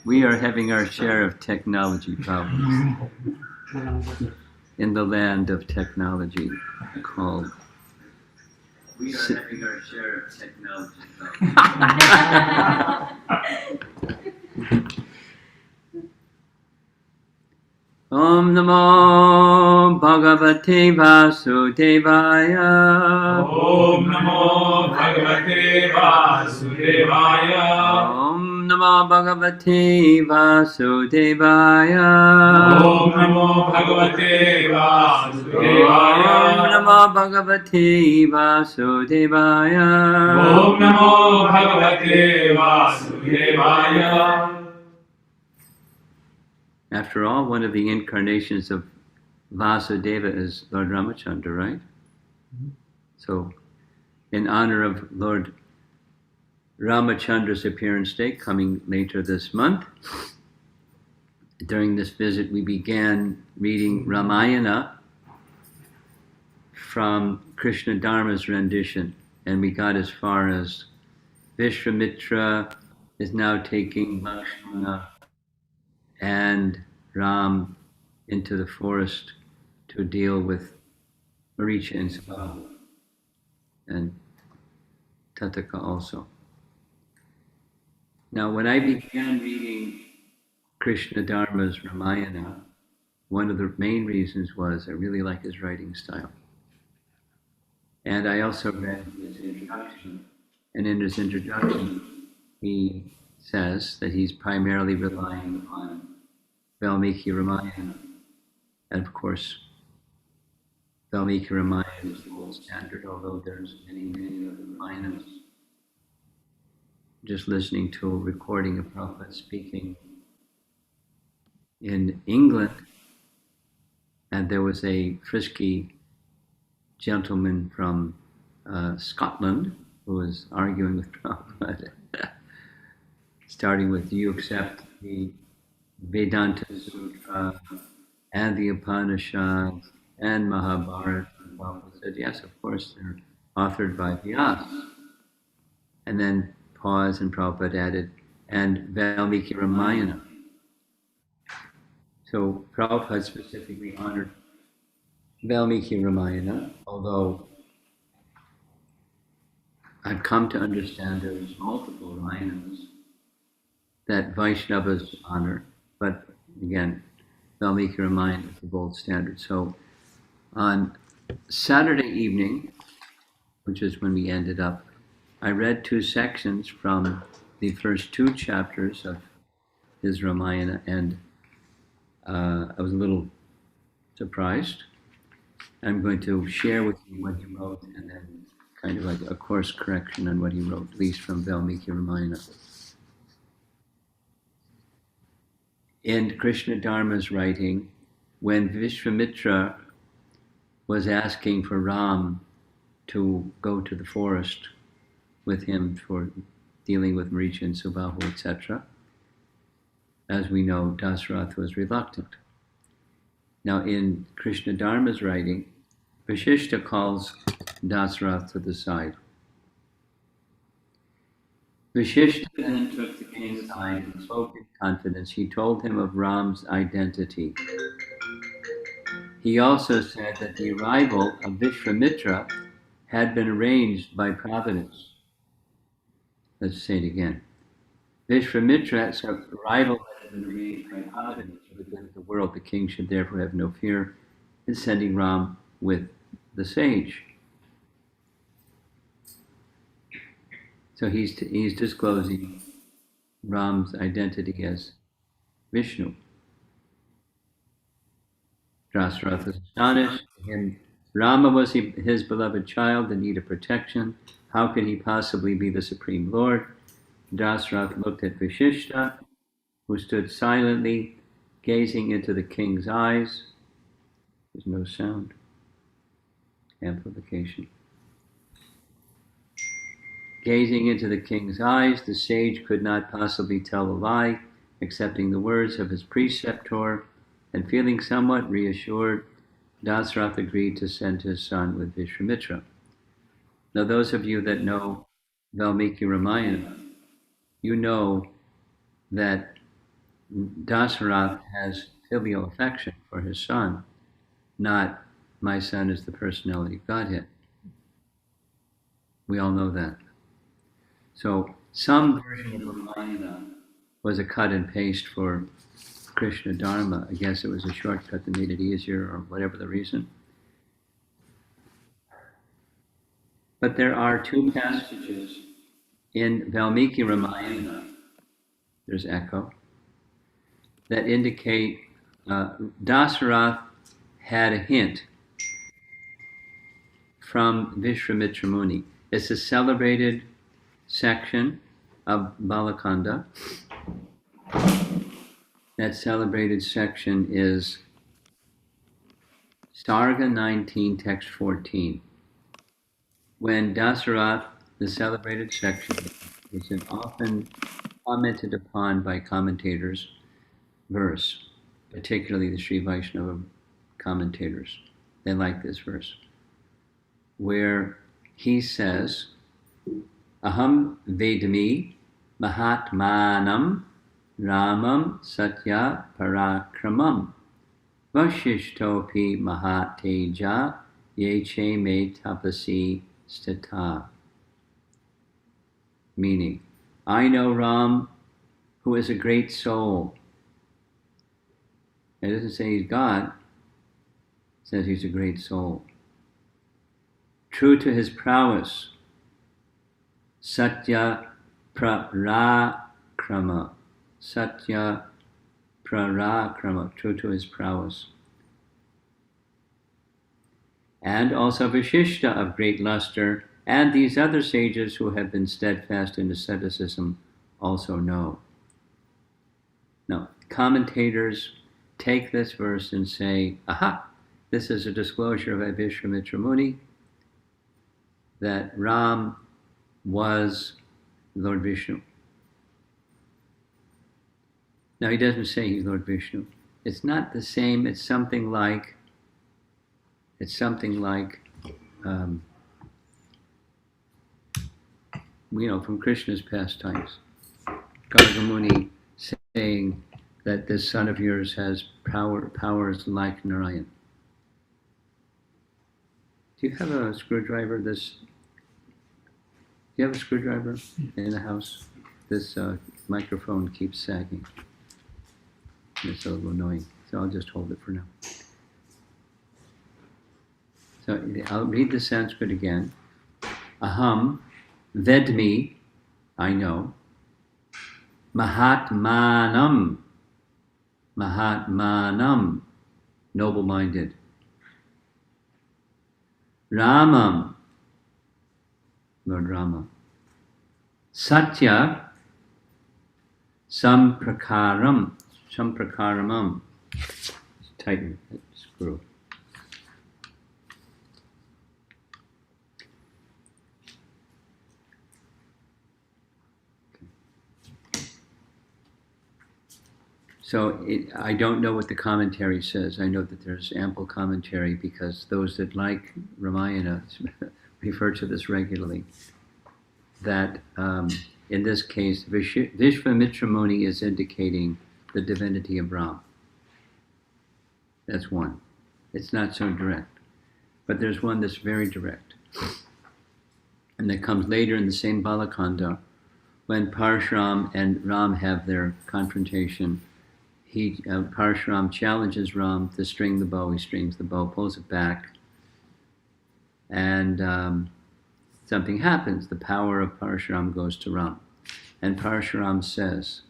We are having our share of technology problems in the land of technology called. We are having our share of technology problems. Om Namo Bhagavate Vasudevaya. Om Namo Bhagavate Vasudevaya. Om Namo Bhagavate Vasudevaya. Om Namo Bhagavate Vasudevaya. Om Namo Bhagavate Vasudevaya. Om Namo Bhagavate Vasudevaya. After all, one of the incarnations of Vasudeva is Lord Ramachandra, right? So, in honor of Lord Ramachandra's appearance day coming later this month, during this visit we began reading Ramayana from Krishna Dharma's rendition, and we got as far as Vishwamitra is now taking Lakshmana and Ram into the forest to deal with Maricha and Subhahu, and Tataka also. Now, when I began reading Krishna Dharma's Ramayana, one of the main reasons was I really like his writing style. And I also read his introduction, and in his introduction, he says that he's primarily relying on Valmiki Ramayana. And of course, Valmiki Ramayana is the gold standard, although there's many other Ramayanas. Just listening to a recording of Prabhupada speaking in England, and there was a frisky gentleman from Scotland who was arguing with Prabhupada, starting with, do you accept the Vedanta Sutra and the Upanishads and Mahabharata? And Prabhupada said, yes, of course, they're authored by Vyas. And then pause, and Prabhupada added, and Valmiki Ramayana. So Prabhupada specifically honored Valmiki Ramayana, although I've come to understand there's multiple Ramayanas that Vaishnavas honor, but again, Valmiki Ramayana is the gold standard. So on Saturday evening, which is when we ended up, I read two sections from the first two chapters of his Ramayana, and I was a little surprised. I'm going to share with you what he wrote, and then kind of like a course correction on what he wrote, at least from Valmiki Ramayana. In Krishna Dharma's writing, when Vishwamitra was asking for Ram to go to the forest with him for dealing with Maricha and Subhahu, etc., as we know, Dasarath was reluctant. Now, in Krishna Dharma's writing, Vashishta calls Dasarath to the side. Vashishta then took the king aside and spoke in confidence. He told him of Ram's identity. He also said that the arrival of Vishwamitra had been arranged by Providence. Let's say it again. Vishwamitra's arrival had been arranged by Providence for the good of the world. The king should therefore have no fear in sending Ram with the sage. So he's disclosing Ram's identity as Vishnu. Dasharatha was astonished. And Rama was his beloved child in need of protection. How could he possibly be the Supreme Lord? Dasharatha looked at Vashishta, who stood silently, gazing into the king's eyes. There's no sound. Amplification. Gazing into the king's eyes, the sage could not possibly tell a lie, accepting the words of his preceptor, and feeling somewhat reassured, Dasarath agreed to send his son with Vishwamitra. Now, those of you that know Valmiki Ramayana, you know that Dasarath has filial affection for his son, not my son is the personality of Godhead. We all know that. So some version of Ramayana was a cut and paste for Krishna Dharma. I guess it was a shortcut that made it easier or whatever the reason. But there are two passages in Valmiki Ramayana, there's echo, that indicate Dasarath had a hint from Vishwamitra Muni. It's a celebrated section of Balakanda. That celebrated section is Sarga 19, text 14. When Dasarath, the celebrated section, is an often commented upon by commentators verse, particularly the Sri Vaishnava commentators. They like this verse, where he says, Aham Vedami Mahatmanam Ramam Satya Parakramam Vashishtopi Mahateja Yeche Me Tapasi Stata. Meaning, I know Ram, who is a great soul. It doesn't say he's God, it says he's a great soul. True to his prowess, Satya Prarakrama. Satya Prarakrama, true to his prowess. And also Vashishta of great luster, and these other sages who have been steadfast in asceticism also know. Now, commentators take this verse and say, aha, this is a disclosure by Vishwamitra Muni that Ram was Lord Vishnu. Now, he doesn't say he's Lord Vishnu. It's not the same. It's something like from Krishna's pastimes. Gargamuni saying that this son of yours has powers like Narayan. Do you have a screwdriver? Do you have a screwdriver in the house? This microphone keeps sagging. It's a little annoying, so I'll just hold it for now. So I'll read the Sanskrit again. Aham Vedmi, I know. Mahatmanam, noble-minded. Ramam, Lord Rama. Satya, samprakaramam. Tighten that screw. So I don't know what the commentary says. I know that there's ample commentary because those that like Ramayana refer to this regularly. That in this case, Vishwamitra Muni is indicating the divinity of Ram. That's one. It's not so direct. But there's one that's very direct. And that comes later in the same Balakanda when Parshuram and Ram have their confrontation. Parshuram challenges Ram to string the bow. He strings the bow, pulls it back, And something happens. The power of Parashuram goes to Ram. And Parashuram says,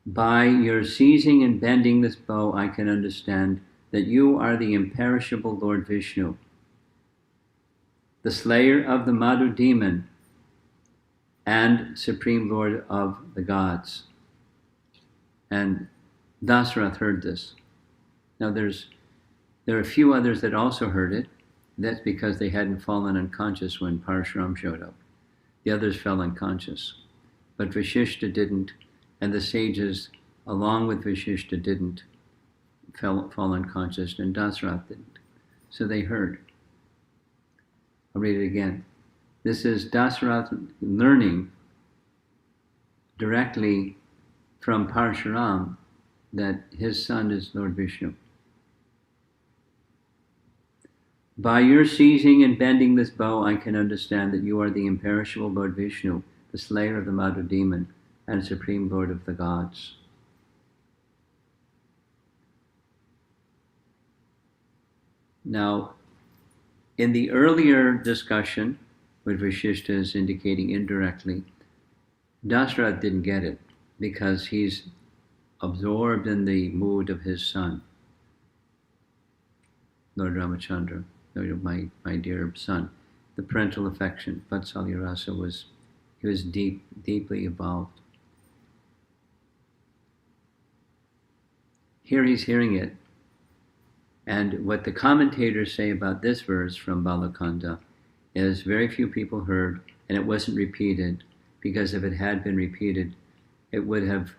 by your seizing and bending this bow, I can understand that you are the imperishable Lord Vishnu, the slayer of the Madhu demon and supreme Lord of the gods. And Dasarath heard this. Now there are a few others that also heard it. That's because they hadn't fallen unconscious when Parashuram showed up. The others fell unconscious. But Vashishta didn't, and the sages, along with Vashishta, didn't fall unconscious, and Dasarath didn't. So they heard. I'll read it again. This is Dasarath learning directly from Parashuram that his son is Lord Vishnu. By your seizing and bending this bow, I can understand that you are the imperishable Lord Vishnu, the slayer of the Madhu demon and supreme Lord of the gods. Now, in the earlier discussion, what Vashishta is indicating indirectly, Dasarath didn't get it because he's absorbed in the mood of his son, Lord Ramachandra, my dear son. The parental affection, Vatsalya Rasa, he was deeply involved. Here he's hearing it. And what the commentators say about this verse from Balakanda is very few people heard, and it wasn't repeated, because if it had been repeated, it would have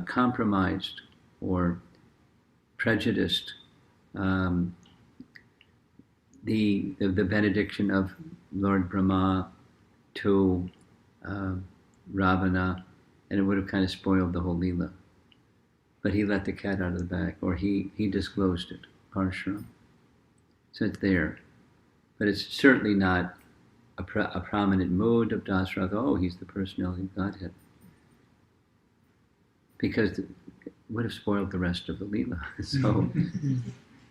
compromised or prejudiced the benediction of Lord Brahma to Ravana, and it would have kind of spoiled the whole Leela. But he let the cat out of the bag, or he disclosed it, Parashuram. So it's there. But it's certainly not a prominent mood of Dasarath, oh, he's the personality of Godhead. Because it would have spoiled the rest of the Leela. So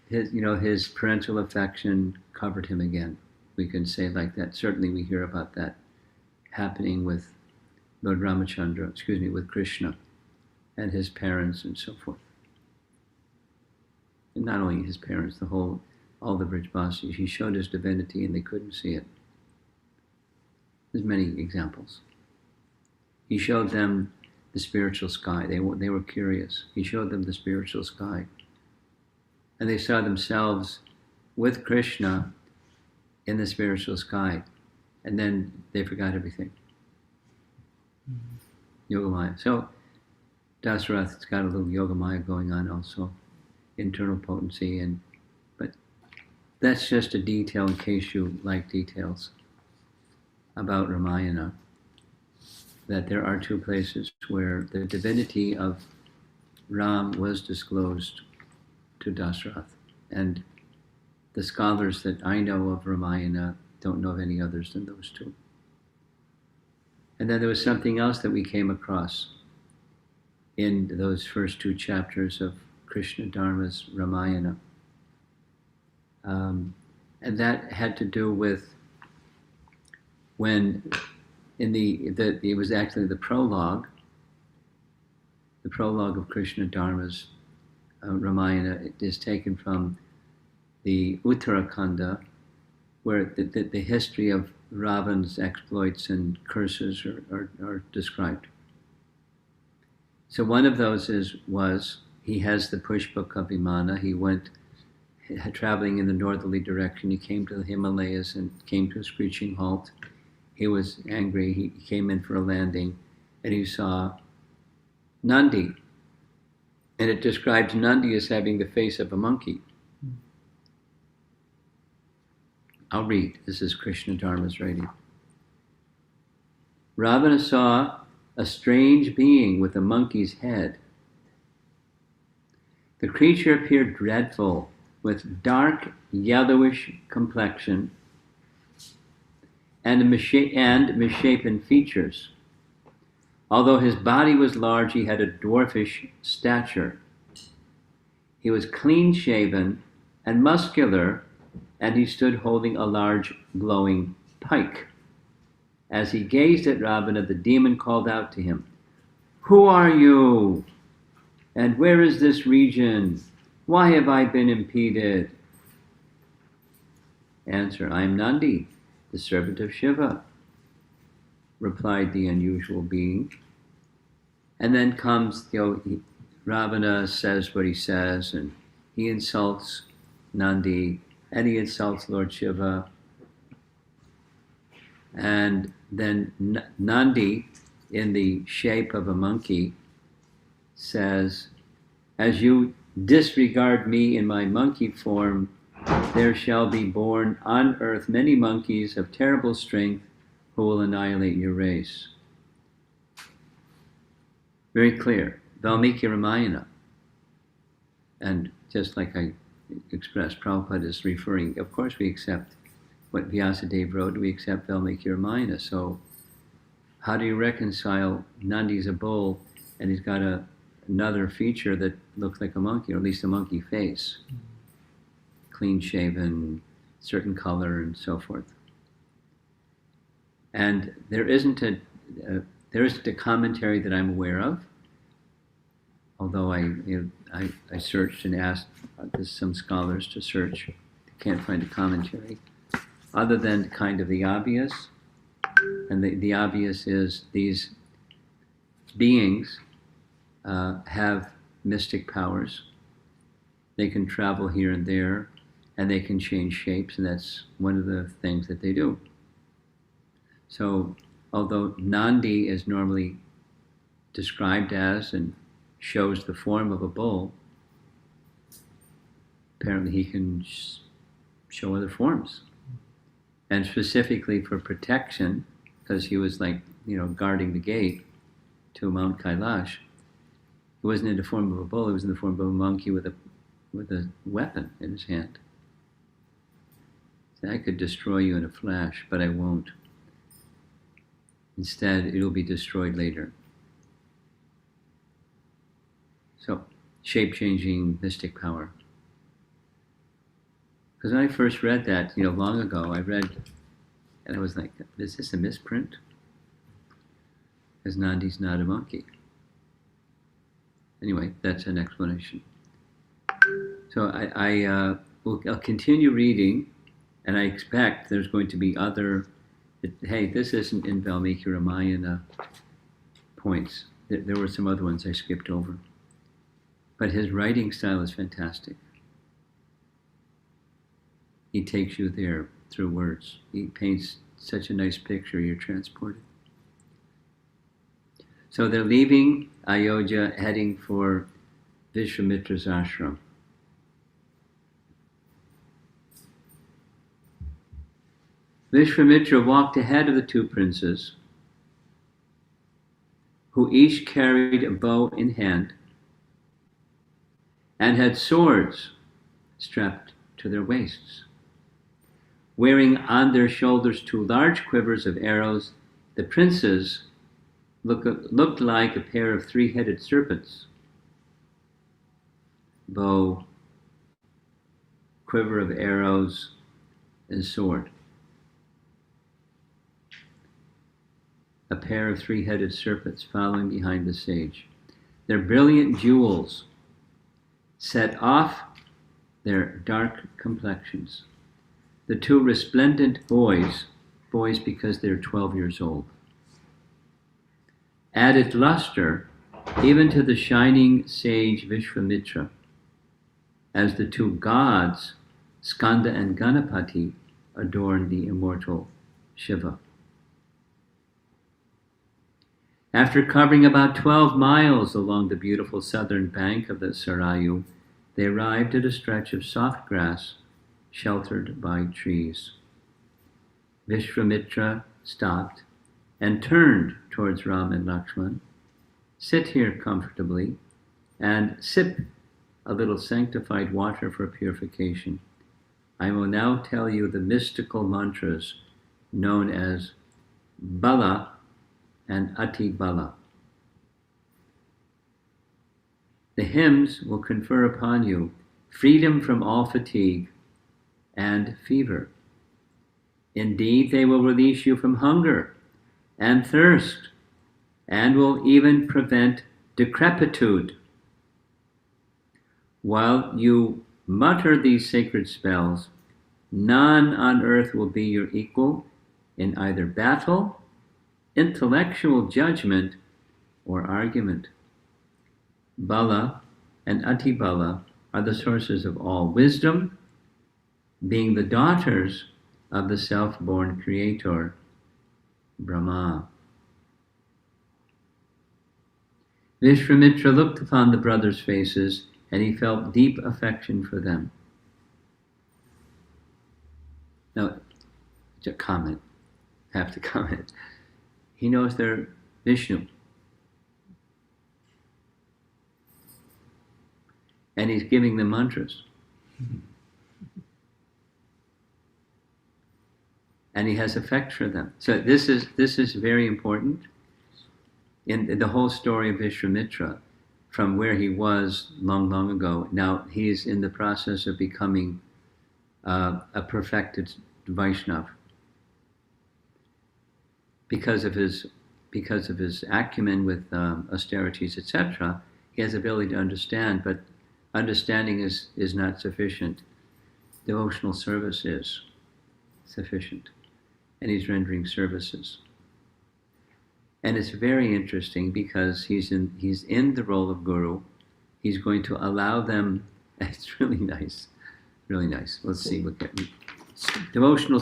his parental affection covered him again. We can say like that. Certainly we hear about that happening with Lord Ramachandra, with Krishna and his parents and so forth. And not only his parents, all the Brijbasis. He showed his divinity and they couldn't see it. There's many examples. He showed them the spiritual sky. They were curious. He showed them the spiritual sky. And they saw themselves with Krishna in the spiritual sky. And then they forgot everything. Yogamaya. So Dasarath's got a little Yogamaya going on also. Internal potency. But that's just a detail in case you like details about Ramayana. That there are two places where the divinity of Ram was disclosed to Dasarath. And the scholars that I know of Ramayana don't know of any others than those two. And then there was something else that we came across in those first two chapters of Krishna Dharma's Ramayana. And that had to do with when it was actually the prologue of Krishna Dharma's Ramayana. It is taken from the Uttarakanda, where the history of Ravan's exploits and curses are described. So one of those was he has the Pushpaka Vimana. He went traveling in the northerly direction. He came to the Himalayas and came to a screeching halt. He was angry. He came in for a landing, and he saw Nandi. And it describes Nandi as having the face of a monkey. I'll read. This is Krishna Dharma's writing. Ravana saw a strange being with a monkey's head. The creature appeared dreadful, with dark yellowish complexion and misshapen features. Although his body was large, he had a dwarfish stature. He was clean-shaven and muscular, and he stood holding a large glowing pike. As he gazed at Ravana, the demon called out to him, "Who are you? And where is this region? Why have I been impeded?" Answer, "I am Nandi, the servant of Shiva," replied the unusual being. And then comes, Ravana says what he says, and he insults Nandi, and he insults Lord Shiva. And then Nandi, in the shape of a monkey, says, "As you disregard me in my monkey form, there shall be born on earth many monkeys of terrible strength who will annihilate your race." Very clear. Valmiki Ramayana. And just like I expressed, Prabhupada is referring, of course we accept what Vyasadeva wrote, we accept Valmiki Ramayana. So how do you reconcile Nandi's a bull and he's got another feature that looks like a monkey, or at least a monkey face? Clean shaven, certain color, and so forth. And there isn't a commentary that I'm aware of, although I searched and asked some scholars to search. Can't find a commentary, other than kind of the obvious. And the obvious is these beings have mystic powers. They can travel here and there, and they can change shapes, and that's one of the things that they do. So, although Nandi is normally described as and shows the form of a bull, apparently he can show other forms. And specifically for protection, because he was guarding the gate to Mount Kailash, he wasn't in the form of a bull, he was in the form of a monkey with a weapon in his hand. So I could destroy you in a flash, but I won't. Instead, it will be destroyed later. So, shape-changing mystic power. Because when I first read that, long ago, I read, and I was like, is this a misprint? Because Nandi's not a monkey. Anyway, that's an explanation. So I'll continue reading, and I expect there's going to be other. Hey, this isn't in Valmiki Ramayana points. There were some other ones I skipped over. But his writing style is fantastic. He takes you there through words. He paints such a nice picture, you're transported. So they're leaving Ayodhya, heading for Vishwamitra's ashram. Vishwamitra walked ahead of the two princes, who each carried a bow in hand and had swords strapped to their waists. Wearing on their shoulders two large quivers of arrows, the princes looked like a pair of three-headed serpents. Bow, quiver of arrows, and sword. A pair of three-headed serpents following behind the sage. Their brilliant jewels set off their dark complexions. The two resplendent boys because they're 12 years old, added luster even to the shining sage Vishwamitra, as the two gods, Skanda and Ganapati, adorned the immortal Shiva. After covering about 12 miles along the beautiful southern bank of the Sarayu, they arrived at a stretch of soft grass sheltered by trees. Vishwamitra stopped and turned towards Ram and Lakshman. "Sit here comfortably and sip a little sanctified water for purification. I will now tell you the mystical mantras known as Bala and Ati Bala. The hymns will confer upon you freedom from all fatigue and fever. Indeed, they will release you from hunger and thirst, and will even prevent decrepitude. While you mutter these sacred spells, none on earth will be your equal in either battle, intellectual judgment, or argument. Bala and Atibala are the sources of all wisdom, being the daughters of the self-born creator, Brahma. Vishwamitra looked upon the brothers' faces, and he felt deep affection for them. Now, just comment. Have to comment. He knows they're Vishnu. And he's giving them mantras. And he has effect for them. So this is very important in the whole story of Vishwamitra, from where he was long, long ago. Now he's in the process of becoming a perfected Vaishnava. Because of his acumen with austerities, etc., he has the ability to understand, but understanding is not sufficient. Devotional service is sufficient. And he's rendering services. And it's very interesting because he's in the role of guru. He's going to allow them. It's really nice, really nice. Let's see what devotional.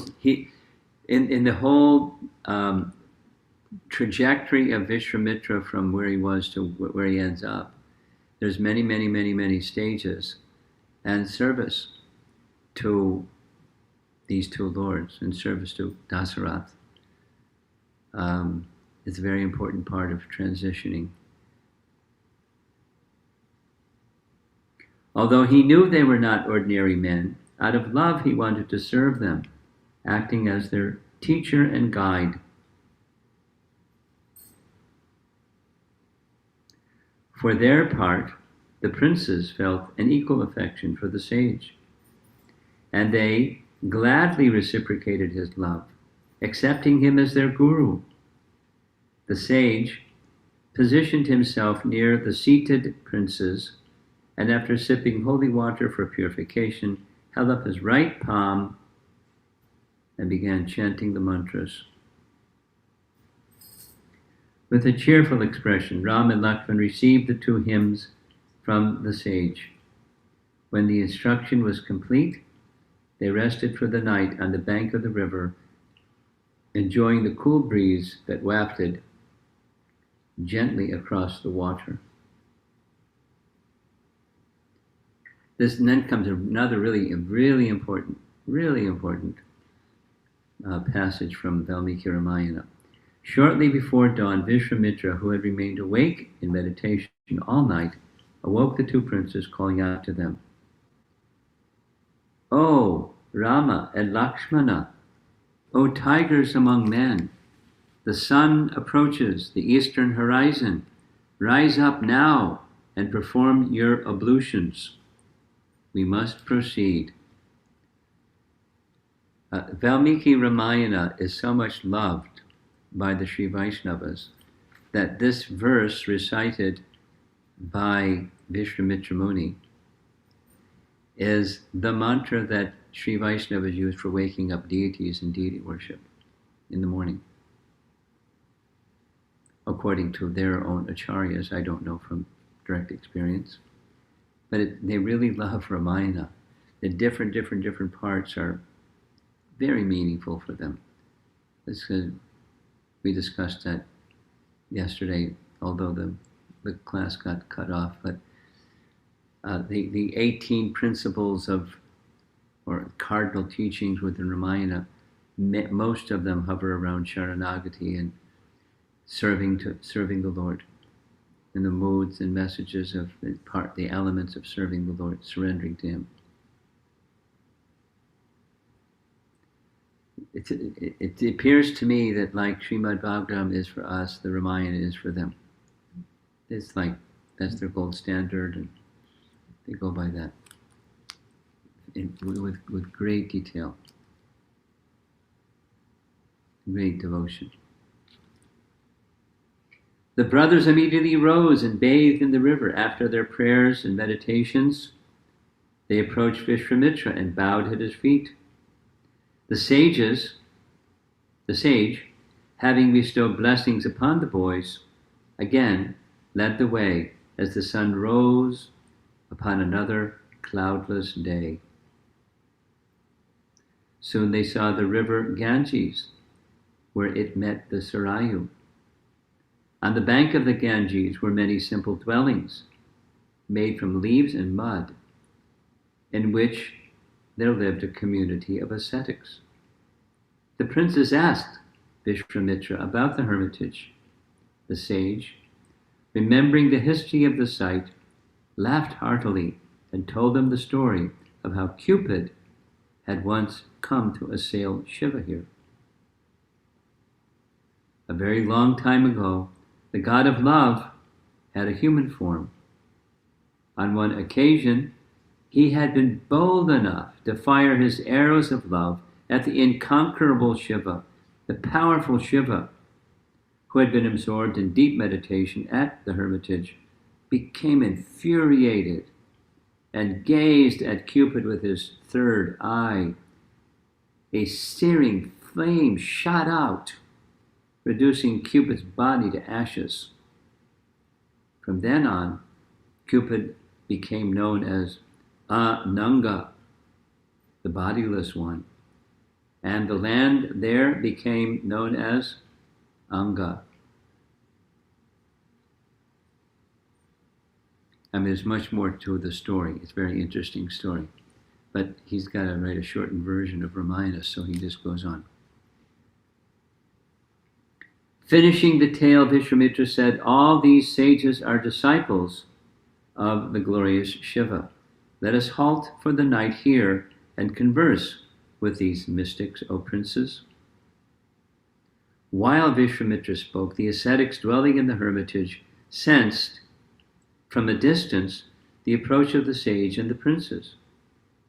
In the whole trajectory of Vishwamitra from where he was to where he ends up, there's many stages, and service to these two lords, and service to Dasarath. It's a very important part of transitioning. Although he knew they were not ordinary men, out of love he wanted to serve them, acting as their teacher and guide. For their part, the princes felt an equal affection for the sage, and they gladly reciprocated his love, accepting him as their guru. The sage positioned himself near the seated princes, and after sipping holy water for purification, held up his right palm and began chanting the mantras. With a cheerful expression, Ram and Lakshman received the two hymns from the sage. When the instruction was complete, they rested for the night on the bank of the river, enjoying the cool breeze that wafted gently across the water. This, and then comes another really important passage from Valmiki Ramayana. Shortly before dawn, Vishwamitra, who had remained awake in meditation all night, awoke the two princes, calling out to them, "O Rama and Lakshmana, O tigers among men, the sun approaches the eastern horizon. Rise up now and perform your ablutions. We must proceed." Valmiki Ramayana is so much loved by the Sri Vaishnavas that this verse recited by Vishwamitra Muni is the mantra that Sri Vaishnavas use for waking up deities in deity worship in the morning. According to their own acharyas, I don't know from direct experience, but they really love Ramayana. The different parts are very meaningful for them. We discussed that yesterday, although the class got cut off, but the 18 principles or cardinal teachings within Ramayana, most of them hover around Sharanagati and serving the Lord, and the moods and messages of the elements of serving the Lord, surrendering to Him. It appears to me that like Srimad Bhagavatam is for us, the Ramayana is for them. It's like that's their gold standard, and they go by that. with great detail, great devotion. The brothers immediately rose and bathed in the river. After their prayers and meditations, they approached Vishwamitra and bowed at his feet. The sage, having bestowed blessings upon the boys, again led the way as the sun rose upon another cloudless day. Soon they saw the river Ganges, where it met the Sarayu. On the bank of the Ganges were many simple dwellings, made from leaves and mud, in which there lived a community of ascetics. The princes asked Vishwamitra about the hermitage. The sage, remembering the history of the site, laughed heartily and told them the story of how Cupid had once come to assail Shiva here. A very long time ago, the god of love had a human form. On one occasion, he had been bold enough to fire his arrows of love at the incomparable Shiva, the powerful Shiva, who had been absorbed in deep meditation at the hermitage, became infuriated and gazed at Cupid with his third eye. A searing flame shot out, reducing Cupid's body to ashes. From then on, Cupid became known as Ananga, the bodiless one, and the land there became known as Anga. I mean, there's much more to the story. It's a very interesting story. But he's got to write a shortened version of Ramayana, so he just goes on. Finishing the tale, Vishwamitra said, "All these sages are disciples of the glorious Shiva. Let us halt for the night here and converse with these mystics, O princes." While Vishwamitra spoke, the ascetics dwelling in the hermitage sensed from a distance the approach of the sage and the princes.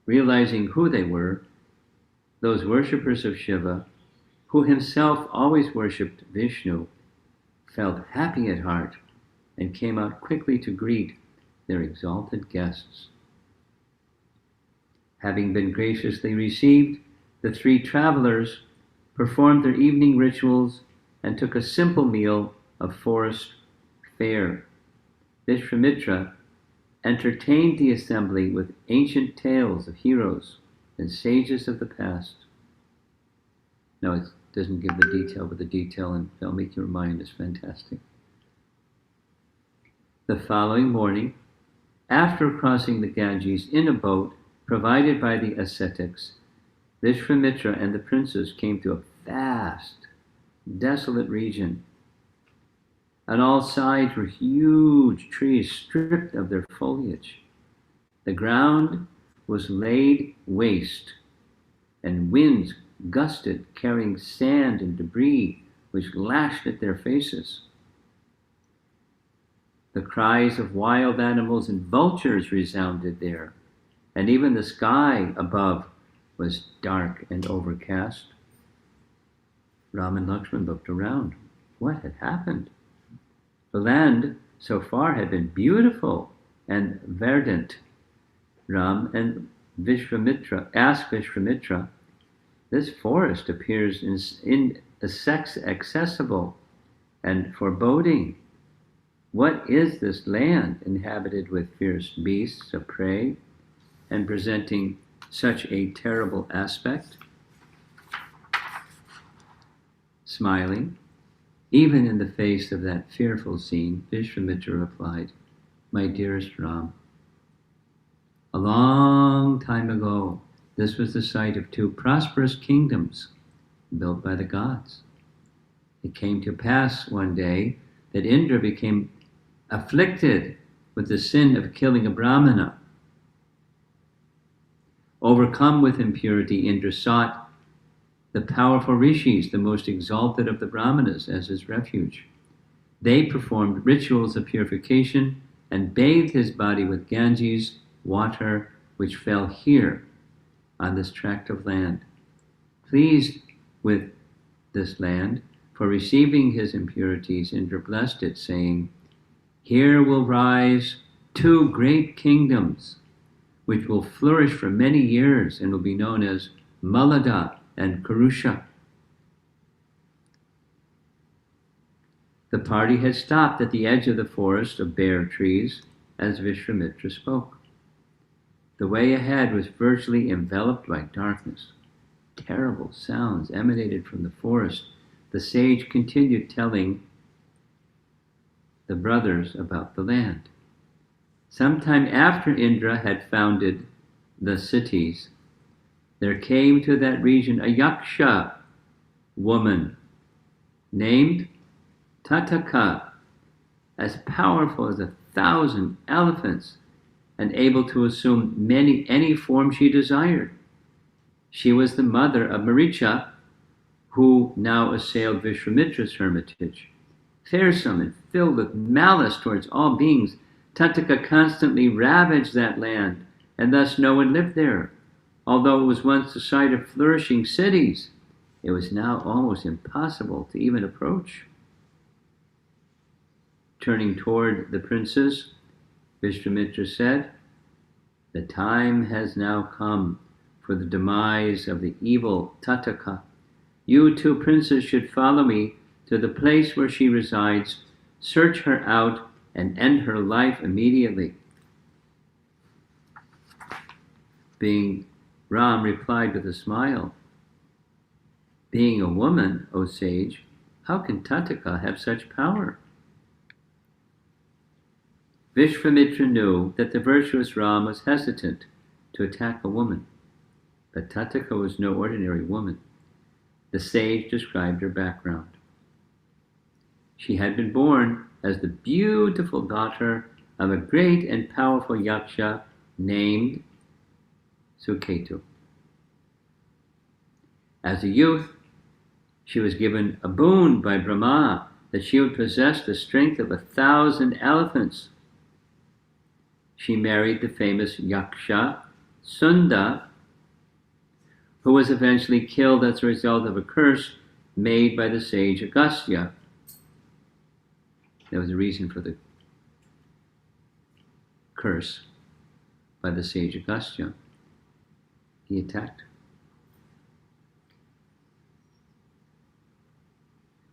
Realizing who they were, those worshippers of Shiva, who himself always worshipped Vishnu, felt happy at heart and came out quickly to greet their exalted guests. Having been graciously received, the three travelers performed their evening rituals and took a simple meal of forest fare. Vishwamitra entertained the assembly with ancient tales of heroes and sages of the past. No, it doesn't give the detail, but the detail in Valmiki Ramayan is fantastic. The following morning, after crossing the Ganges in a boat provided by the ascetics, Vishwamitra and the princes came to a vast, desolate region. On all sides were huge trees stripped of their foliage. The ground was laid waste, and winds gusted, carrying sand and debris which lashed at their faces. The cries of wild animals and vultures resounded there, and even the sky above was dark and overcast. Ram and Lakshman looked around. What had happened? The land so far had been beautiful and verdant. Ram and Vishwamitra asked Vishwamitra, "This forest appears inaccessible and foreboding. What is this land inhabited with fierce beasts of prey and presenting such a terrible aspect?" Smiling, even in the face of that fearful scene, Vishwamitra replied, "My dearest Ram, a long time ago, this was the site of two prosperous kingdoms built by the gods. It came to pass one day that Indra became afflicted with the sin of killing a Brahmana. Overcome with impurity, Indra sought the powerful rishis, the most exalted of the Brahmanas, as his refuge. They performed rituals of purification and bathed his body with Ganges water, which fell here on this tract of land, pleased with this land, for receiving his impurities, Indra blessed it, saying, "Here will rise 2 great kingdoms, which will flourish for many years and will be known as Malada and Kurusha." The party had stopped at the edge of the forest of bare trees as Vishwamitra spoke. The way ahead was virtually enveloped by darkness. Terrible sounds emanated from the forest. The sage continued telling the brothers about the land. Sometime after Indra had founded the cities, there came to that region a Yaksha woman named Tataka, as powerful as 1,000 elephants and able to assume any form she desired. She was the mother of Maricha, who now assailed Vishwamitra's hermitage. Fearsome and filled with malice towards all beings, Tataka constantly ravaged that land, and thus no one lived there. Although it was once the site of flourishing cities, it was now almost impossible to even approach. Turning toward the princes, Vishwamitra said, "The time has now come for the demise of the evil Tataka. You 2 princes should follow me to the place where she resides, search her out, and end her life immediately." Being Ram replied with a smile, "Being a woman, O sage, how can Tataka have such power?" Vishwamitra knew that the virtuous Ram was hesitant to attack a woman, but Tataka was no ordinary woman. The sage described her background. She had been born as the beautiful daughter of a great and powerful Yaksha named Suketu. As a youth, she was given a boon by Brahma that she would possess the strength of 1,000 elephants. She married the famous Yaksha Sunda, who was eventually killed as a result of a curse made by the sage Agastya. There was a reason for the curse by the sage Agastya. He attacked.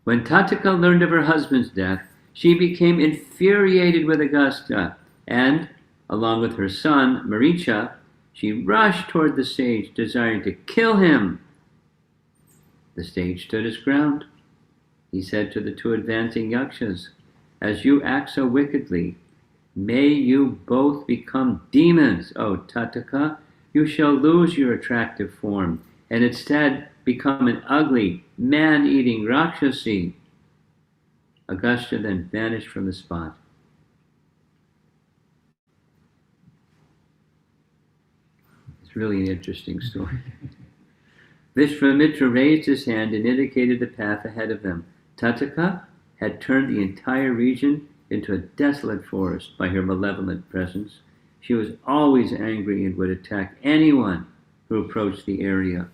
When Tataka learned of her husband's death, she became infuriated with Agastya, and, along with her son, Maricha, she rushed toward the sage, desiring to kill him. The sage stood his ground. He said to the 2 advancing yakshas, "As you act so wickedly, may you both become demons, O Tataka. You shall lose your attractive form, and instead become an ugly, man-eating Rakshasi." Agastya then vanished from the spot. It's really an interesting story. Vishwamitra raised his hand and indicated the path ahead of them. Tataka had turned the entire region into a desolate forest by her malevolent presence. She was always angry and would attack anyone who approached the area.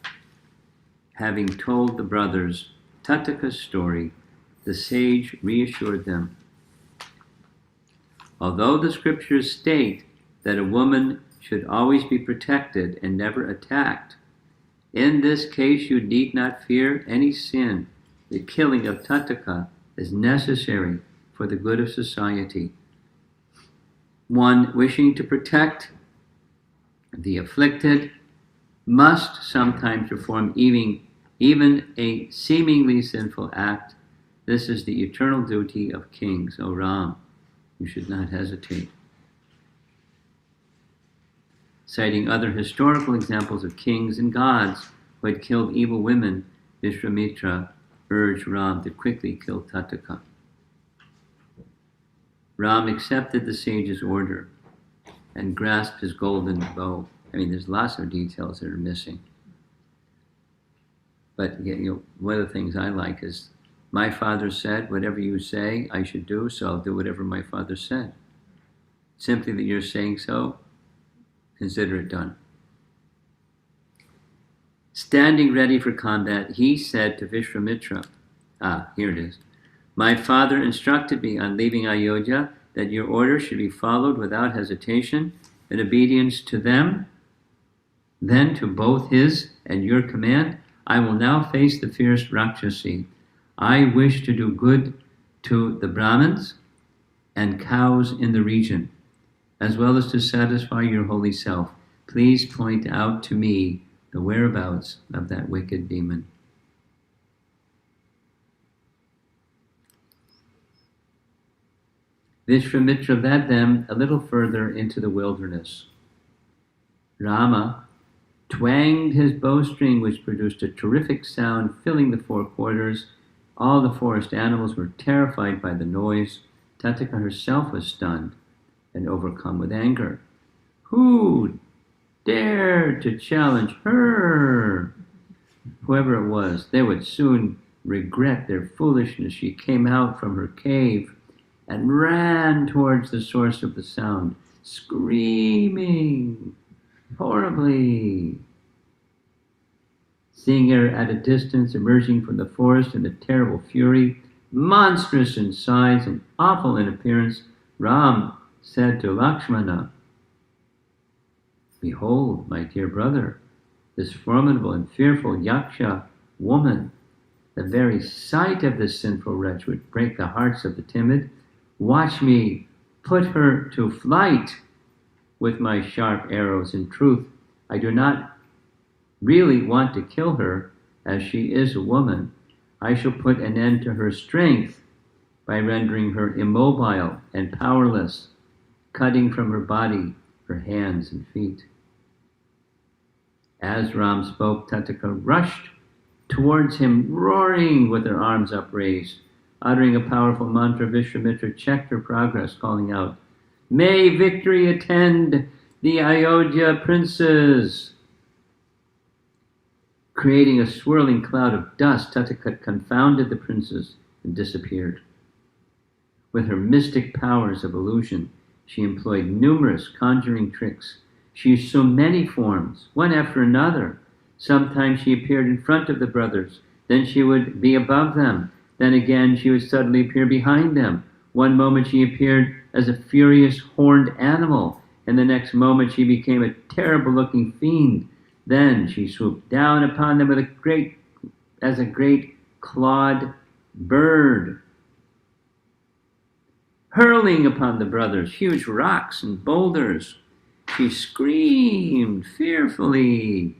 Having told the brothers Tataka's story, the sage reassured them. Although the scriptures state that a woman should always be protected and never attacked, in this case you need not fear any sin. The killing of Tataka is necessary for the good of society. One wishing to protect the afflicted must sometimes perform even a seemingly sinful act. This is the eternal duty of kings, O Ram. You should not hesitate. Citing other historical examples of kings and gods who had killed evil women, Vishwamitra urged Ram to quickly kill Tataka. Ram accepted the sage's order and grasped his golden bow. I mean, there's lots of details that are missing. But one of the things I like is, my father said, whatever you say I should do, so I'll do whatever my father said. Simply that you're saying so, consider it done. Standing ready for combat, he said to Vishwamitra, here it is. My father instructed me on leaving Ayodhya that your order should be followed without hesitation in obedience to them, then to both his and your command. I will now face the fierce Rakshasi. I wish to do good to the Brahmins and cows in the region, as well as to satisfy your holy self. Please point out to me the whereabouts of that wicked demon. Vishwamitra led them a little further into the wilderness. Rama twanged his bowstring, which produced a terrific sound, filling the four quarters. All the forest animals were terrified by the noise. Tataka herself was stunned and overcome with anger. Who dared to challenge her? Whoever it was, they would soon regret their foolishness. She came out from her cave and ran towards the source of the sound, screaming horribly. Seeing her at a distance emerging from the forest in a terrible fury, monstrous in size and awful in appearance, Ram said to Lakshmana, Behold, my dear brother, this formidable and fearful Yaksha woman. The very sight of this sinful wretch would break the hearts of the timid. Watch me put her to flight with my sharp arrows. In truth, I do not really want to kill her, as she is a woman. I shall put an end to her strength by rendering her immobile and powerless, cutting from her body her hands and feet. As Ram spoke, Tataka rushed towards him, roaring with her arms upraised. Uttering a powerful mantra, Vishwamitra checked her progress, calling out, May victory attend the Ayodhya princes! Creating a swirling cloud of dust, Tataka confounded the princes and disappeared. With her mystic powers of illusion, she employed numerous conjuring tricks. She assumed many forms, one after another. Sometimes she appeared in front of the brothers, then she would be above them. Then again, she would suddenly appear behind them. One moment she appeared as a furious horned animal, and the next moment she became a terrible-looking fiend. Then she swooped down upon them as a great clawed bird, hurling upon the brothers huge rocks and boulders. She screamed fearfully.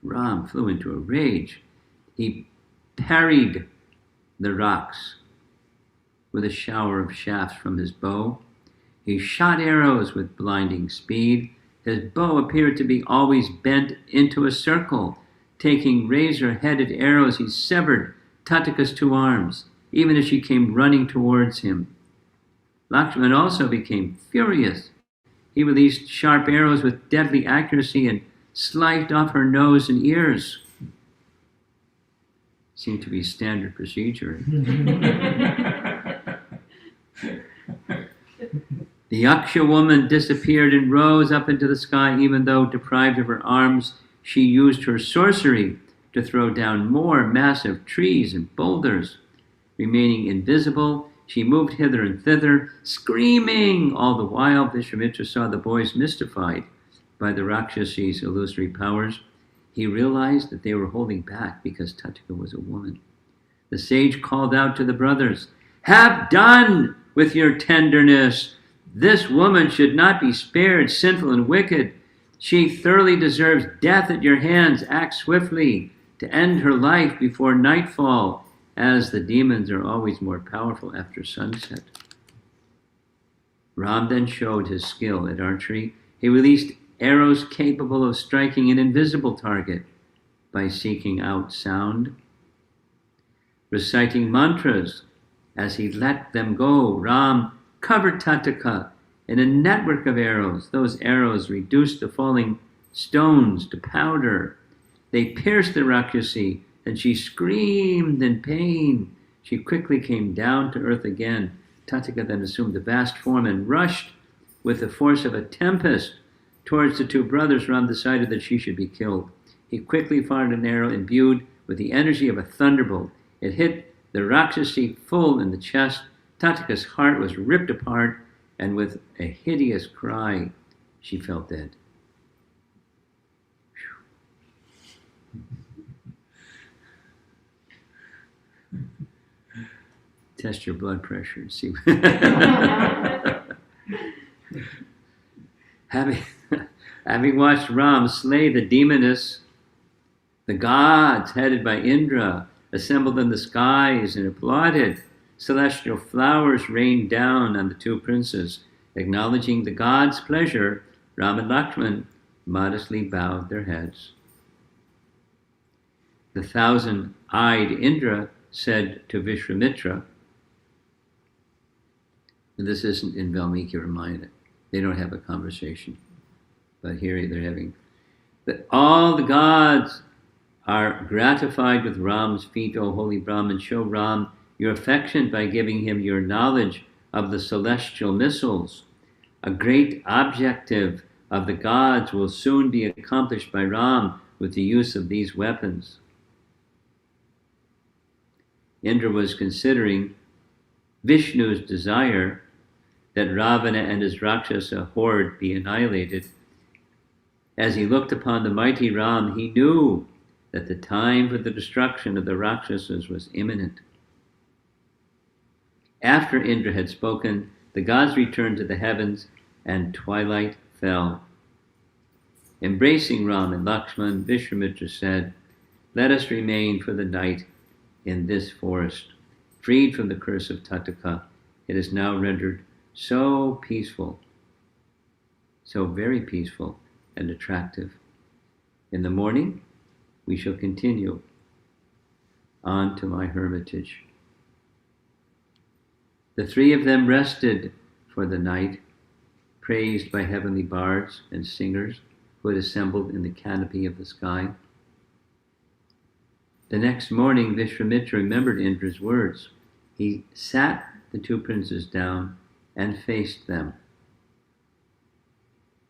Ram flew into a rage. He parried the rocks with a shower of shafts from his bow. He shot arrows with blinding speed. His bow appeared to be always bent into a circle. Taking razor-headed arrows, he severed Tataka's 2 arms, even as she came running towards him. Lakshmana also became furious. He released sharp arrows with deadly accuracy and sliced off her nose and ears. Seemed to be standard procedure. The Yaksha woman disappeared and rose up into the sky. Even though deprived of her arms, she used her sorcery to throw down more massive trees and boulders. Remaining invisible, she moved hither and thither, screaming. All the while, Vishwamitra saw the boys mystified by the Rakshasi's illusory powers. He realized that they were holding back because Tataka was a woman. The sage called out to the brothers, Have done with your tenderness. This woman should not be spared, sinful and wicked. She thoroughly deserves death at your hands. Act swiftly to end her life before nightfall, as the demons are always more powerful after sunset. Ram then showed his skill at archery. He released arrows capable of striking an invisible target by seeking out sound. Reciting mantras as he let them go, Ram covered Tataka in a network of arrows. Those arrows reduced the falling stones to powder. They pierced the Rakshasi, and she screamed in pain. She quickly came down to earth again. Tataka then assumed a vast form and rushed with the force of a tempest towards the 2 brothers. Ram decided that she should be killed. He quickly fired an arrow imbued with the energy of a thunderbolt. It hit the Rakshasi full in the chest. Tatika's heart was ripped apart, and with a hideous cry, she fell dead. Test your blood pressure and see. Having watched Ram slay the demoness, the gods, headed by Indra, assembled in the skies and applauded. Celestial flowers rained down on the two princes. Acknowledging the gods' pleasure, Ram and Lakshman modestly bowed their heads. The thousand-eyed Indra said to Vishwamitra, and this isn't in Valmiki Ramayana, they don't have a conversation, but here they're having, that all the gods are gratified with Ram's feat, O holy Brahman. Show Ram your affection by giving him your knowledge of the celestial missiles. A great objective of the gods will soon be accomplished by Ram with the use of these weapons. Indra was considering Vishnu's desire that Ravana and his Rakshasa horde be annihilated. As he looked upon the mighty Ram, he knew that the time for the destruction of the Rakshasas was imminent. After Indra had spoken, the gods returned to the heavens and twilight fell. Embracing Ram and Lakshman, Vishwamitra said, "Let us remain for the night in this forest, freed from the curse of Tatika. It is now rendered so peaceful, so very peaceful and attractive. In the morning, we shall continue on to my hermitage." The three of them rested for the night, praised by heavenly bards and singers who had assembled in the canopy of the sky. The next morning, Vishwamitra remembered Indra's words. He sat the two princes down and faced them.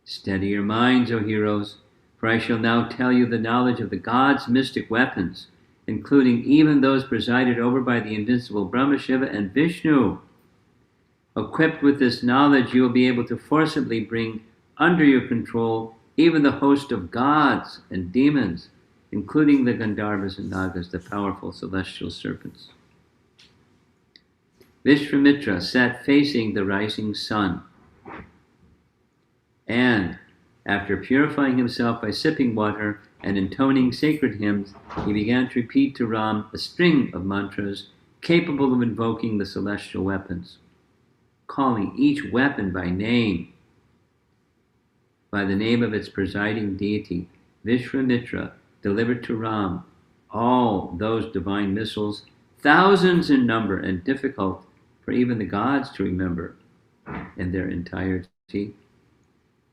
"Steady your minds, O heroes, for I shall now tell you the knowledge of the gods' mystic weapons, including even those presided over by the invincible Brahma, Shiva, and Vishnu. Equipped with this knowledge, you will be able to forcibly bring under your control even the host of gods and demons, including the Gandharvas and Nagas, the powerful celestial serpents." Vishwamitra sat facing the rising sun, and after purifying himself by sipping water and intoning sacred hymns, he began to repeat to Ram a string of mantras capable of invoking the celestial weapons, calling each weapon by name, by the name of its presiding deity. Vishwamitra delivered to Ram all those divine missiles, thousands in number and difficult for even the gods to remember in their entirety.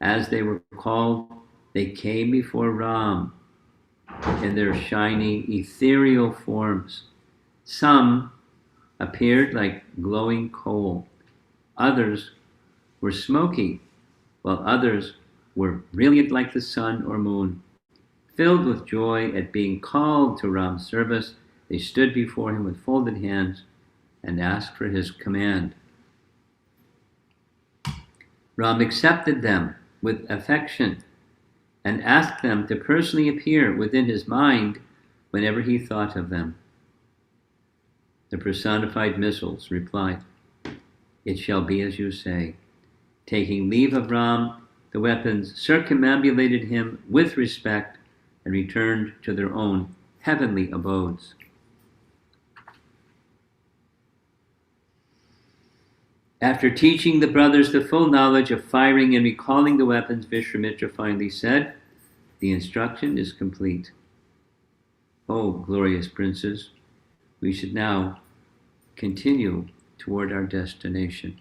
As they were called, they came before Ram in their shiny, ethereal forms. Some appeared like glowing coal. Others were smoky, while others were brilliant like the sun or moon. Filled with joy at being called to Ram's service, they stood before him with folded hands and asked for his command. Ram accepted them with affection and asked them to personally appear within his mind whenever he thought of them. The personified missiles replied, "It shall be as you say." Taking leave of Ram, the weapons circumambulated him with respect and returned to their own heavenly abodes. After teaching the brothers the full knowledge of firing and recalling the weapons, Vishwamitra finally said, "The instruction is complete. O glorious princes, we should now continue toward our destination."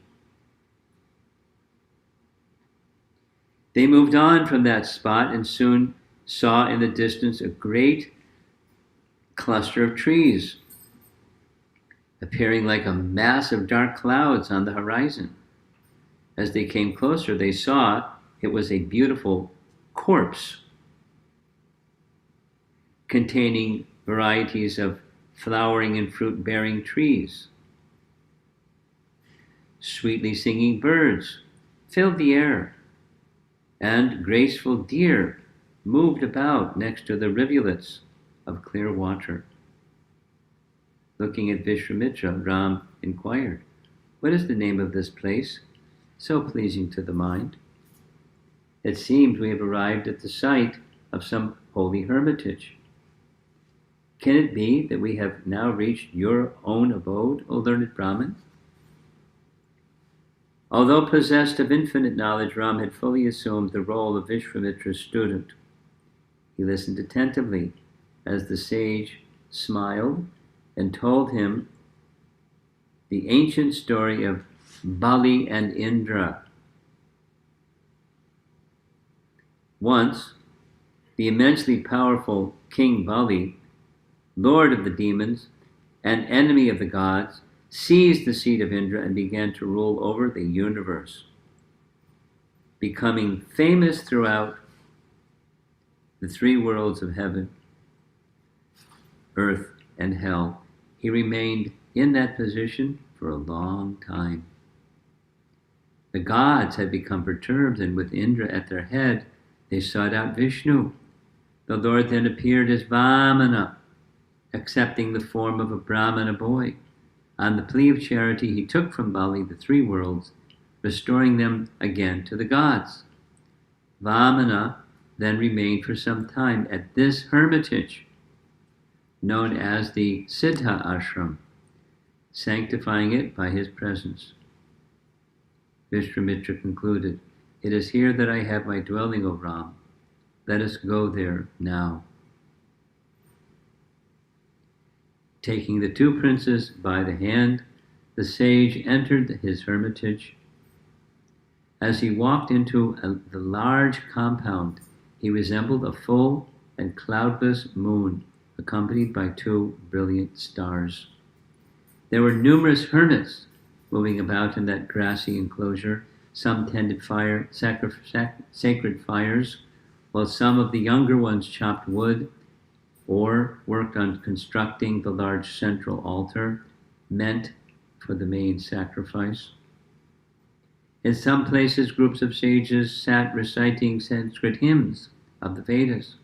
They moved on from that spot and soon saw in the distance a great cluster of trees, appearing like a mass of dark clouds on the horizon. As they came closer, they saw it was a beautiful corpse. containing varieties of flowering and fruit-bearing trees. Sweetly singing birds filled the air, and graceful deer moved about next to the rivulets of clear water. Looking at Vishwamitra, Ram inquired, "What is the name of this place, so pleasing to the mind?" "It seems we have arrived at the site of some holy hermitage. Can it be that we have now reached your own abode, O learned Brahmin?" Although possessed of infinite knowledge, Ram had fully assumed the role of Vishwamitra's student. He listened attentively as the sage smiled and told him the ancient story of Bali and Indra. Once, the immensely powerful King Bali, lord of the demons and enemy of the gods, seized the seat of Indra and began to rule over the universe. Becoming famous throughout the three worlds of heaven, earth, and hell, he remained in that position for a long time. The gods had become perturbed, and with Indra at their head, they sought out Vishnu. The Lord then appeared as Vamana, accepting the form of a Brahmana boy. On the plea of charity, he took from Bali the three worlds, restoring them again to the gods. Vamana then remained for some time at this hermitage, known as the Siddha Ashram, sanctifying it by his presence. Vishwamitra concluded, "It is here that I have my dwelling, O Ram. Let us go there now." Taking the two princes by the hand, the sage entered his hermitage. As he walked into the large compound, he resembled a full and cloudless moon, accompanied by two brilliant stars. There were numerous hermits moving about in that grassy enclosure. Some tended sacred fires, while some of the younger ones chopped wood or worked on constructing the large central altar meant for the main sacrifice. In some places, groups of sages sat reciting Sanskrit hymns of the Vedas,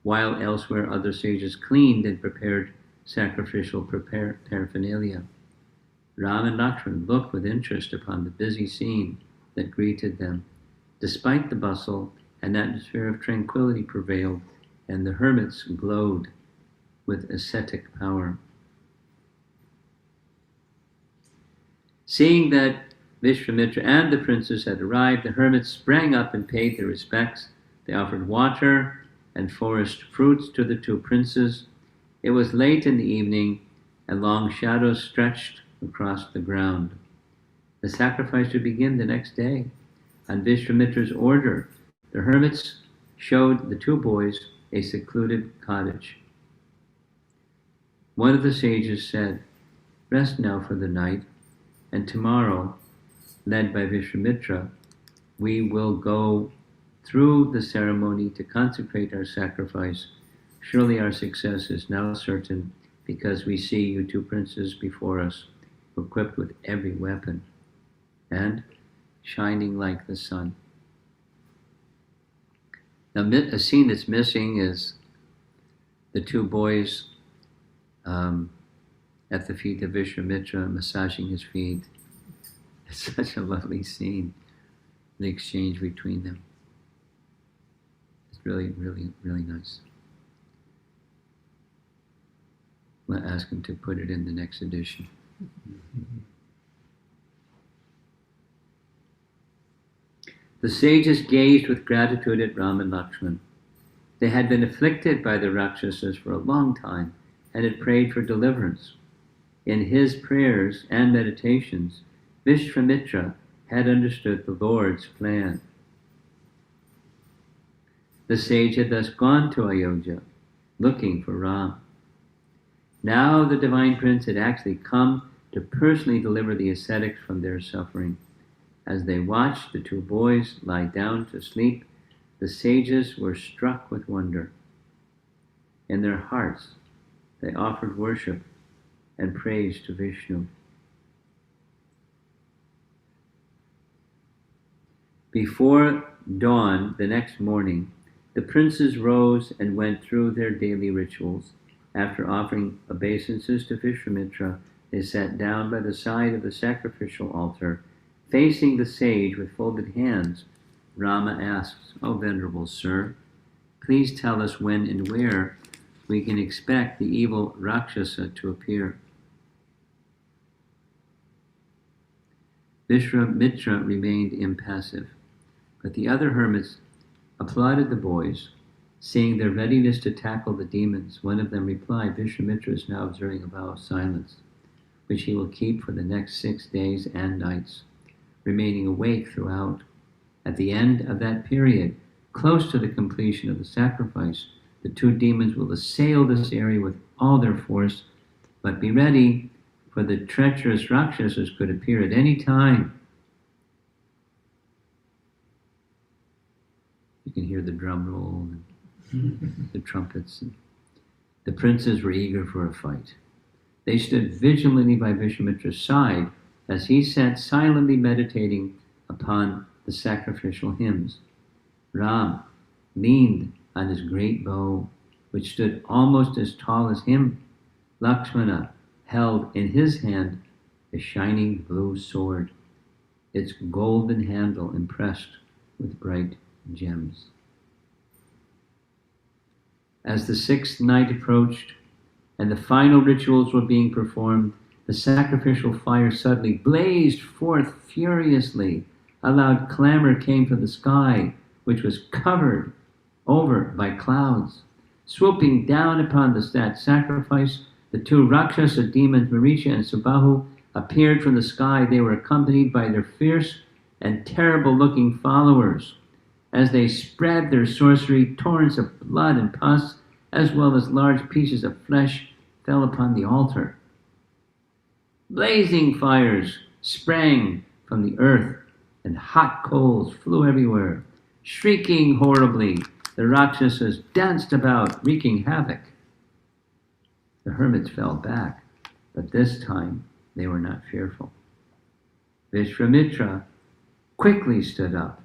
while elsewhere other sages cleaned and prepared sacrificial paraphernalia. Ram and Lakshman looked with interest upon the busy scene that greeted them. Despite the bustle, an atmosphere of tranquility prevailed, and the hermits glowed with ascetic power. Seeing that Vishwamitra and the princes had arrived, the hermits sprang up and paid their respects. They offered water and forest fruits to the two princes. It was late in the evening, and long shadows stretched across the ground. The sacrifice would begin the next day. On Vishwamitra's order, the hermits showed the two boys a secluded cottage. One of the sages said, "Rest now for the night, and tomorrow, led by Vishwamitra, we will go through the ceremony to consecrate our sacrifice. Surely our success is now certain, because we see you two princes before us, equipped with every weapon, and shining like the sun." Now, a scene that's missing is the two boys at the feet of Vishwamitra, massaging his feet. It's such a lovely scene, the exchange between them. It's really, really, really nice. I'll ask him to put it in the next edition. The sages gazed with gratitude at Ram and Lakshman. They had been afflicted by the Rakshasas for a long time and had prayed for deliverance. In his prayers and meditations, Vishwamitra had understood the Lord's plan. The sage had thus gone to Ayodhya, looking for Ram. Now the divine prince had actually come to personally deliver the ascetics from their suffering. As they watched the two boys lie down to sleep, the sages were struck with wonder. In their hearts, they offered worship and praise to Vishnu. Before dawn the next morning, the princes rose and went through their daily rituals. After offering obeisances to Vishwamitra, they sat down by the side of the sacrificial altar, facing the sage with folded hands. Rama asks, "O venerable sir, please tell us when and where we can expect the evil Rakshasa to appear." Vishwamitra remained impassive, but the other hermits applauded the boys, seeing their readiness to tackle the demons. One of them replied, "Vishwamitra is now observing a vow of silence, which he will keep for the next 6 days and nights, remaining awake throughout. At the end of that period, close to the completion of the sacrifice, the 2 demons will assail this area with all their force, but be ready, for the treacherous Rakshasas could appear at any time." You can hear the drum roll and the trumpets. The princes were eager for a fight. They stood vigilantly by Vishwamitra's side as he sat silently meditating upon the sacrificial hymns. Ram leaned on his great bow, which stood almost as tall as him. Lakshmana held in his hand a shining blue sword, its golden handle impressed with bright gems. As the 6th night approached and the final rituals were being performed, the sacrificial fire suddenly blazed forth furiously. A loud clamor came from the sky, which was covered over by clouds. Swooping down upon that sacrifice, the 2 Rakshasa demons, Maricha and Subahu, appeared from the sky. They were accompanied by their fierce and terrible-looking followers. As they spread their sorcery, torrents of blood and pus, as well as large pieces of flesh, fell upon the altar. Blazing fires sprang from the earth, and hot coals flew everywhere. Shrieking horribly, the Rakshasas danced about, wreaking havoc. The hermits fell back, but this time they were not fearful. Vishwamitra quickly stood up.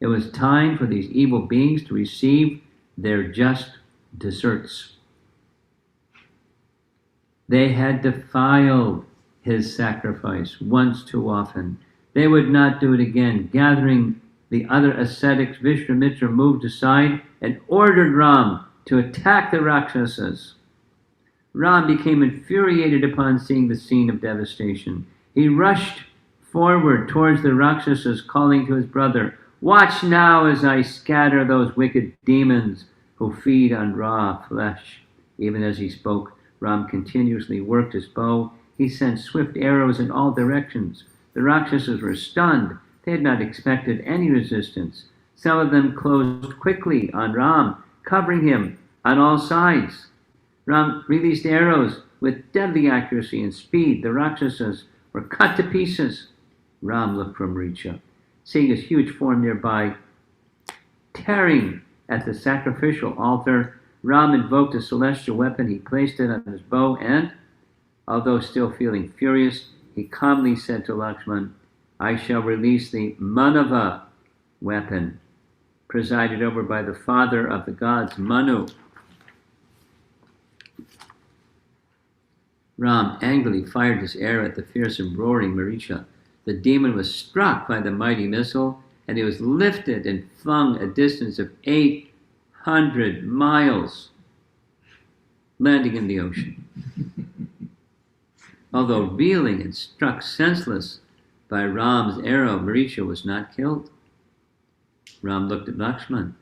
It was time for these evil beings to receive their just deserts. They had defiled his sacrifice once too often. They would not do it again. Gathering the other ascetics, Vishwamitra moved aside and ordered Ram to attack the Rakshasas. Ram became infuriated upon seeing the scene of devastation. He rushed forward towards the Rakshasas, calling to his brother, "Watch now as I scatter those wicked demons who feed on raw flesh." Even as he spoke, Ram continuously worked his bow. He sent swift arrows in all directions. The Rakshasas were stunned. They had not expected any resistance. Some of them closed quickly on Ram, covering him on all sides. Ram released arrows with deadly accuracy and speed. The Rakshasas were cut to pieces. Ram looked from Richa, seeing his huge form nearby, tearing at the sacrificial altar. Ram invoked a celestial weapon. He placed it on his bow and, although still feeling furious, he calmly said to Lakshman, "I shall release the Manava weapon, presided over by the father of the gods, Manu." Ram angrily fired his arrow at the fierce and roaring Maricha. The demon was struck by the mighty missile, and he was lifted and flung a distance of 800 miles, landing in the ocean. Although reeling and struck senseless by Ram's arrow, Maricha was not killed. Ram looked at Lakshman.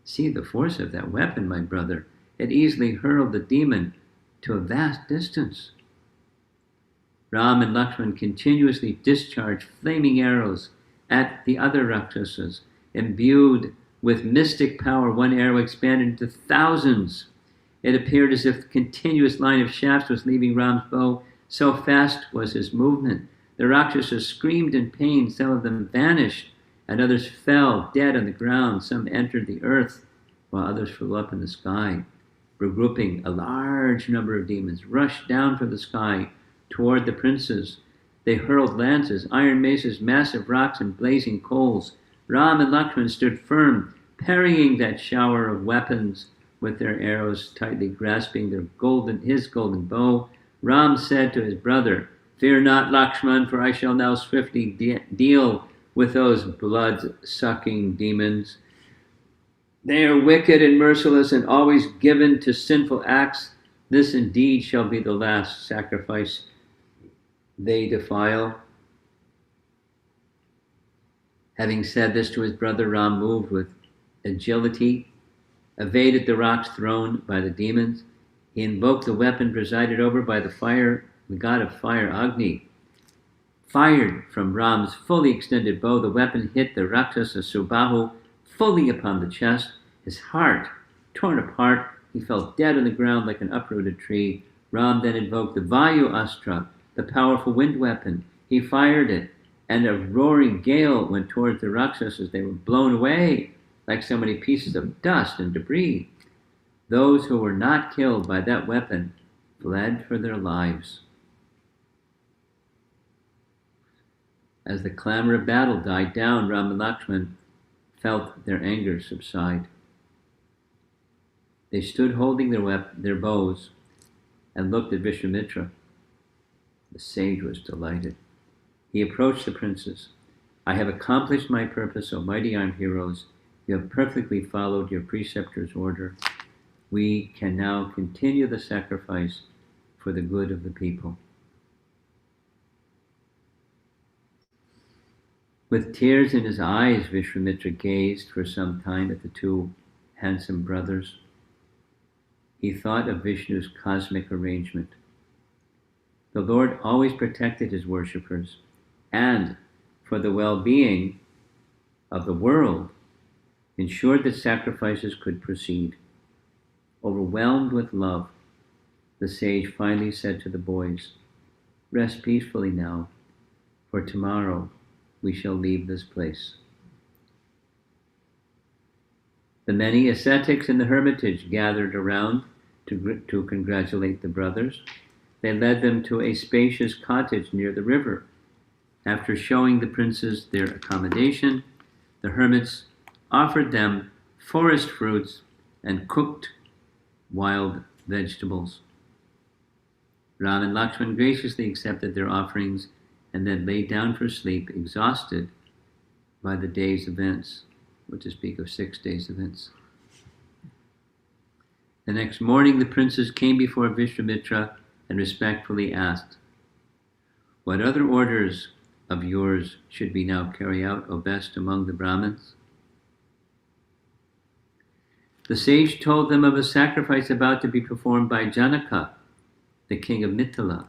"See the force of that weapon, my brother. It easily hurled the demon to a vast distance." Ram and Lakshman continuously discharged flaming arrows at the other Rakshasas. Imbued with mystic power, one arrow expanded into thousands. It appeared as if a continuous line of shafts was leaving Ram's bow. So fast was his movement. The Rakshasas screamed in pain. Some of them vanished, and others fell dead on the ground. Some entered the earth, while others flew up in the sky. regrouping, a large number of demons rushed down from the sky toward the princes. They hurled lances, iron maces, massive rocks, and blazing coals. Ram and Lakshman stood firm, parrying that shower of weapons with their arrows tightly grasping his golden bow. Ram said to his brother, "Fear not, Lakshman, for I shall now swiftly deal with those blood-sucking demons. They are wicked and merciless and always given to sinful acts. This indeed shall be the last sacrifice they defile." Having said this to his brother, Ram moved with agility, evaded the rocks thrown by the demons. He invoked the weapon presided over by the god of fire, Agni. Fired from Ram's fully extended bow, the weapon hit the Rakshasa Subahu fully upon the chest. His heart torn apart, he fell dead on the ground like an uprooted tree. Ram then invoked the Vayu Astra, the powerful wind weapon. He fired it, and a roaring gale went towards the Rakshasas. They were blown away like so many pieces of dust and debris. Those who were not killed by that weapon fled for their lives. As the clamor of battle died down, Ram and Lakshman felt their anger subside. They stood holding their bows and looked at Vishwamitra. The sage was delighted. He approached the princes. "I have accomplished my purpose, O mighty armed heroes. You have perfectly followed your preceptor's order. We can now continue the sacrifice for the good of the people." With tears in his eyes, Vishwamitra gazed for some time at the two handsome brothers. He thought of Vishnu's cosmic arrangement. The Lord always protected his worshippers, and for the well-being of the world, ensured that sacrifices could proceed. Overwhelmed with love, the sage finally said to the boys, "Rest peacefully now, for tomorrow we shall leave this place." The many ascetics in the hermitage gathered around to congratulate the brothers. They led them to a spacious cottage near the river. After showing the princes their accommodation, the hermits offered them forest fruits and cooked wild vegetables. Ram and Lakshman graciously accepted their offerings and then lay down for sleep, exhausted by the day's events, or to speak of 6 days' events. The next morning, the princes came before Vishwamitra and respectfully asked, "What other orders of yours should we now carry out, O best among the Brahmins?" The sage told them of a sacrifice about to be performed by Janaka, the king of Mithila.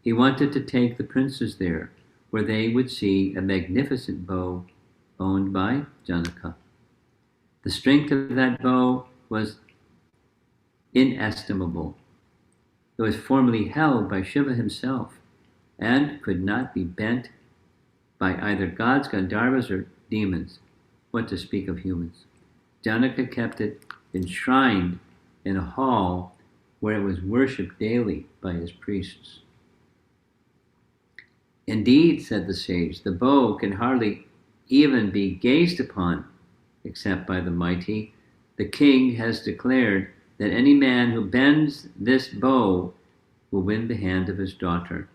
He wanted to take the princes there, where they would see a magnificent bow owned by Janaka. The strength of that bow was inestimable. It was formerly held by Shiva himself and could not be bent by either gods, Gandharvas, or demons, what to speak of humans. Janaka kept it enshrined in a hall where it was worshipped daily by his priests. "Indeed," said the sage, "the bow can hardly even be gazed upon except by the mighty. The king has declared that any man who bends this bow will win the hand of his daughter,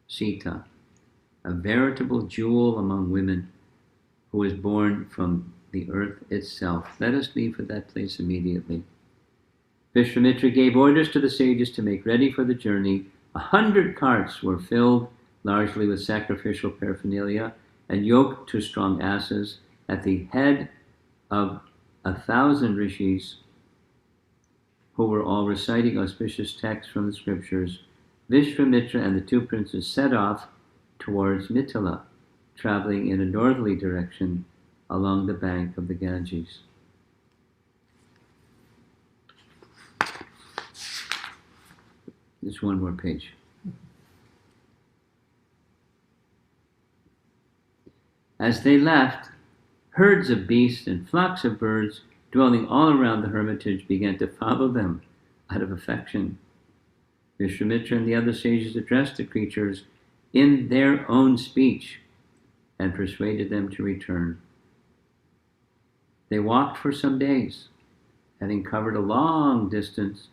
Sita, a veritable jewel among women, who was born from the earth itself. Let us leave for that place immediately." Vishwamitra gave orders to the sages to make ready for the journey. 100 carts were filled, largely with sacrificial paraphernalia, and yoked to strong asses. At the head of 1,000 rishis, who were all reciting auspicious texts from the scriptures, Vishwamitra and the two princes set off towards Mithila, traveling in a northerly direction along the bank of the Ganges. Just one more page. As they left, herds of beasts and flocks of birds dwelling all around the hermitage, began to follow them out of affection. Vishwamitra and the other sages addressed the creatures in their own speech and persuaded them to return. They walked for some days, having covered a long distance,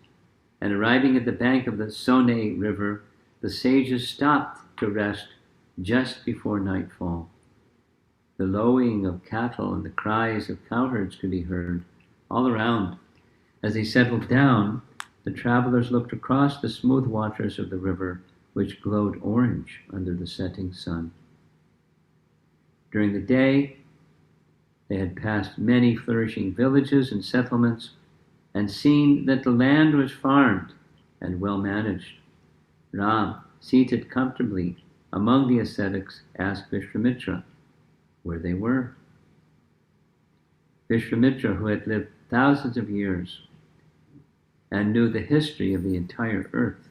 and arriving at the bank of the Sone River, the sages stopped to rest just before nightfall. The lowing of cattle and the cries of cowherds could be heard all around. As they settled down, the travelers looked across the smooth waters of the river, which glowed orange under the setting sun. During the day, they had passed many flourishing villages and settlements and seen that the land was farmed and well managed. Ram, seated comfortably among the ascetics, asked Vishwamitra where they were. Vishwamitra, who had lived thousands of years and knew the history of the entire earth,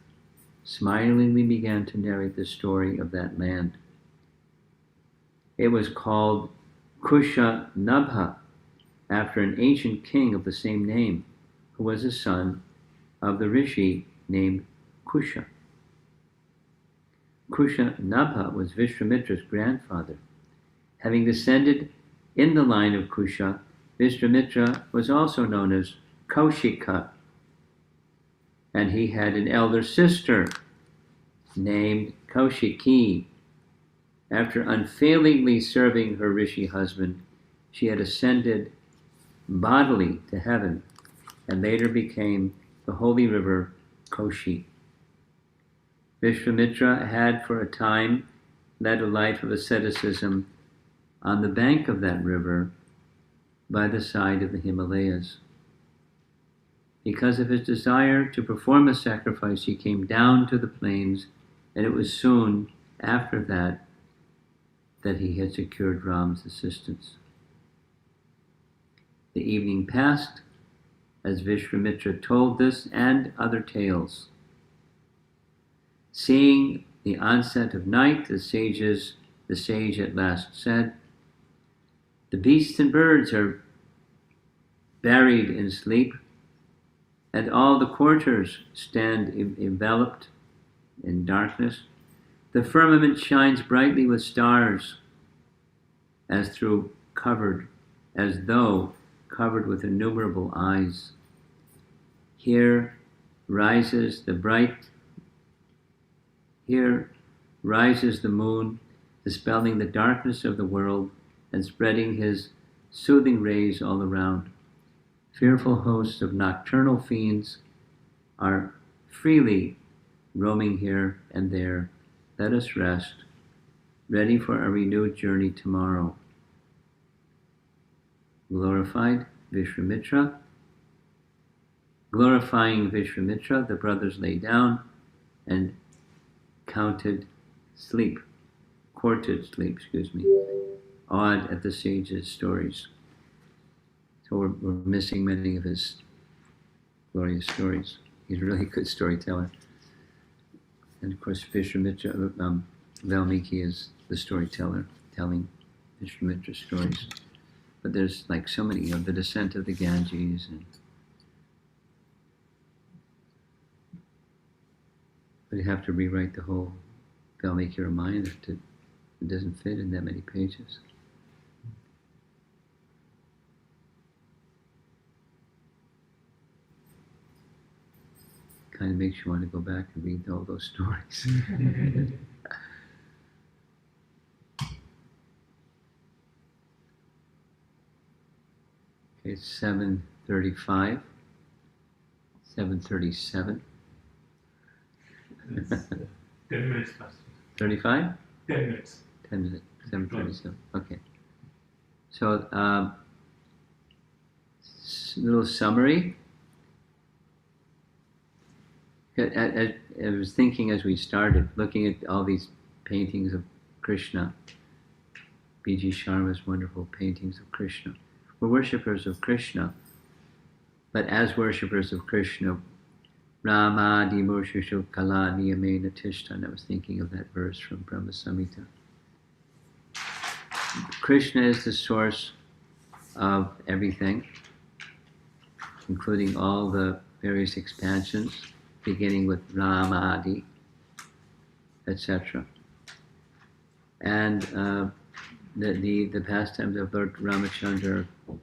smilingly began to narrate the story of that land. It was called Kusha Nabha, after an ancient king of the same name, who was a son of the rishi named Kusha. Kusha Nabha was Vishwamitra's grandfather. Having descended in the line of Kusha, Vishwamitra was also known as Kaushika, and he had an elder sister named Kaushiki. After unfailingly serving her rishi husband, she had ascended bodily to heaven and later became the holy river Koshi. Vishwamitra had for a time led a life of asceticism on the bank of that river by the side of the Himalayas. Because of his desire to perform a sacrifice, he came down to the plains, and it was soon after that he had secured Ram's assistance. The evening passed as Vishwamitra told this and other tales. Seeing the onset of night, the sage at last said, "The beasts and birds are buried in sleep, and all the quarters stand enveloped in darkness. The firmament shines brightly with stars, as though covered with innumerable eyes. Here rises the moon, dispelling the darkness of the world and spreading his soothing rays all around. Fearful hosts of nocturnal fiends are freely roaming here and there. Let us rest, ready for a renewed journey tomorrow." Glorifying Vishwamitra, the brothers lay down and courted sleep, awed at the sage's stories. So we're missing many of his glorious stories. He's a really good storyteller. And of course, Vishwamitra, Valmiki is the storyteller, telling Vishwamitra's stories. But there's like so many, the descent of the Ganges, but you have to rewrite the whole Valmiki Ramayana. It doesn't fit in that many pages. Kind of makes you want to go back and read all those stories. Okay, it's 7:35, 7:37. 10 minutes past. 35? 10 minutes. 10 minutes, 7:37. Okay. So, little summary. I was thinking as we started, looking at all these paintings of Krishna, B.G. Sharma's wonderful paintings of Krishna. We're worshippers of Krishna, but as worshippers of Krishna, Rama Dimurshushu Kala Niyamena Tishtan. I was thinking of that verse from Brahma Samhita. Krishna is the source of everything, including all the various expansions, beginning with Ramadi, etc. And the pastimes of Lord Ramachandra are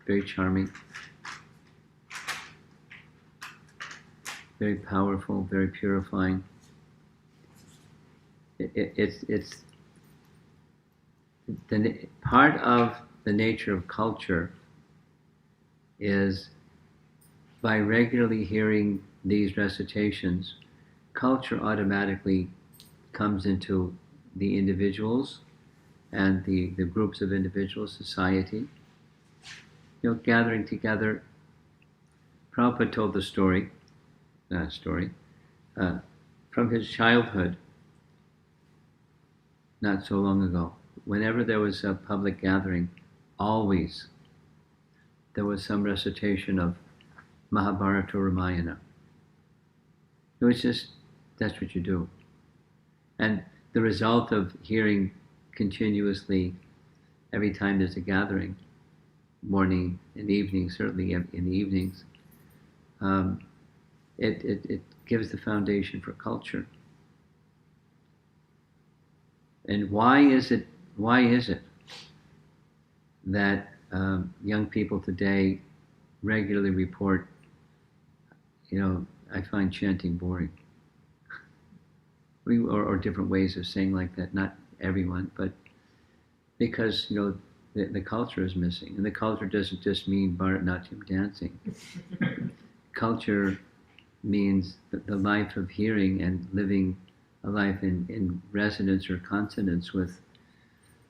very charming, very powerful, very purifying. It's part of the nature of culture is by regularly hearing these recitations, culture automatically comes into the individuals and the groups of individuals, society, gathering together. Prabhupada told the story from his childhood, not so long ago. Whenever there was a public gathering, always there was some recitation of Mahabharata or Ramayana. It was just, that's what you do. And the result of hearing continuously every time there's a gathering, morning and evening, certainly in the evenings, it gives the foundation for culture. And why is it that young people today regularly report, I find chanting boring? Or different ways of saying like that, not everyone, but because, the culture is missing. And the culture doesn't just mean Bharatanatyam dancing. Culture means the life of hearing and living a life in resonance or consonance with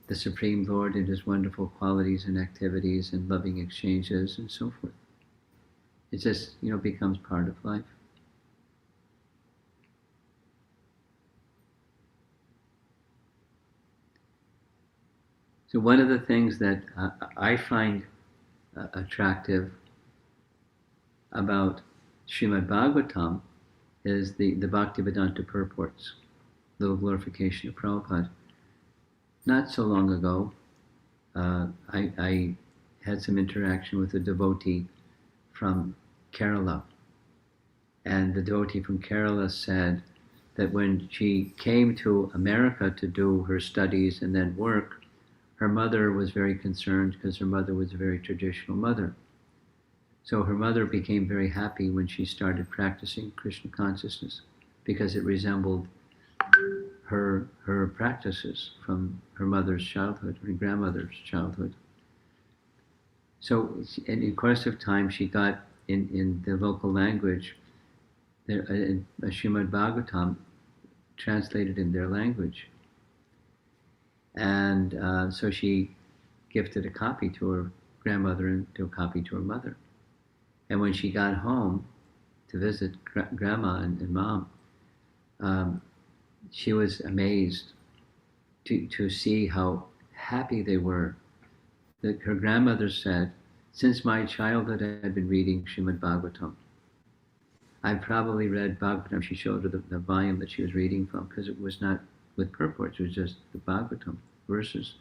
the Supreme Lord and His wonderful qualities and activities and loving exchanges and so forth. It just, becomes part of life. So one of the things that I find attractive about Srimad Bhagavatam is the Bhaktivedanta purports, little glorification of Prabhupada. Not so long ago, I had some interaction with a devotee from Kerala. And the devotee from Kerala said that when she came to America to do her studies and then work, her mother was very concerned because her mother was a very traditional mother. So her mother became very happy when she started practicing Krishna consciousness because it resembled her practices from her mother's childhood, her grandmother's childhood. So in course of time, she got in the local language a Srimad Bhagavatam translated in their language. And so she gifted a copy to her grandmother and a copy to her mother. And when she got home to visit grandma and mom, she was amazed to see how happy they were. That her grandmother said, since my childhood I've been reading Srimad Bhagavatam. I've probably read Bhagavatam. She showed her the volume that she was reading from because it was not with purports, it was just the Bhagavatam verses.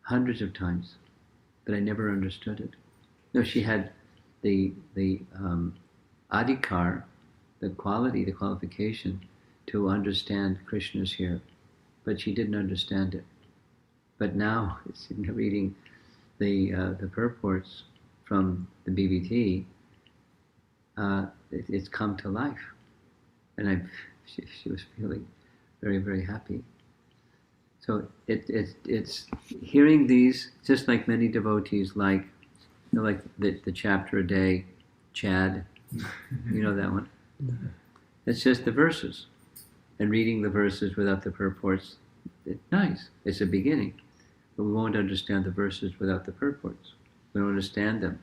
Hundreds of times, but I never understood it. No, she had the adhikar, the quality, the qualification to understand Krishna's here, but she didn't understand it. But now, reading the purports from the BBT, it's come to life, and she was feeling very, very happy. So it's hearing these, just like many devotees like the chapter a day, Chad, you know that one. It's just the verses, and reading the verses without the purports. It's nice. It's a beginning, but we won't understand the verses without the purports. We don't understand them.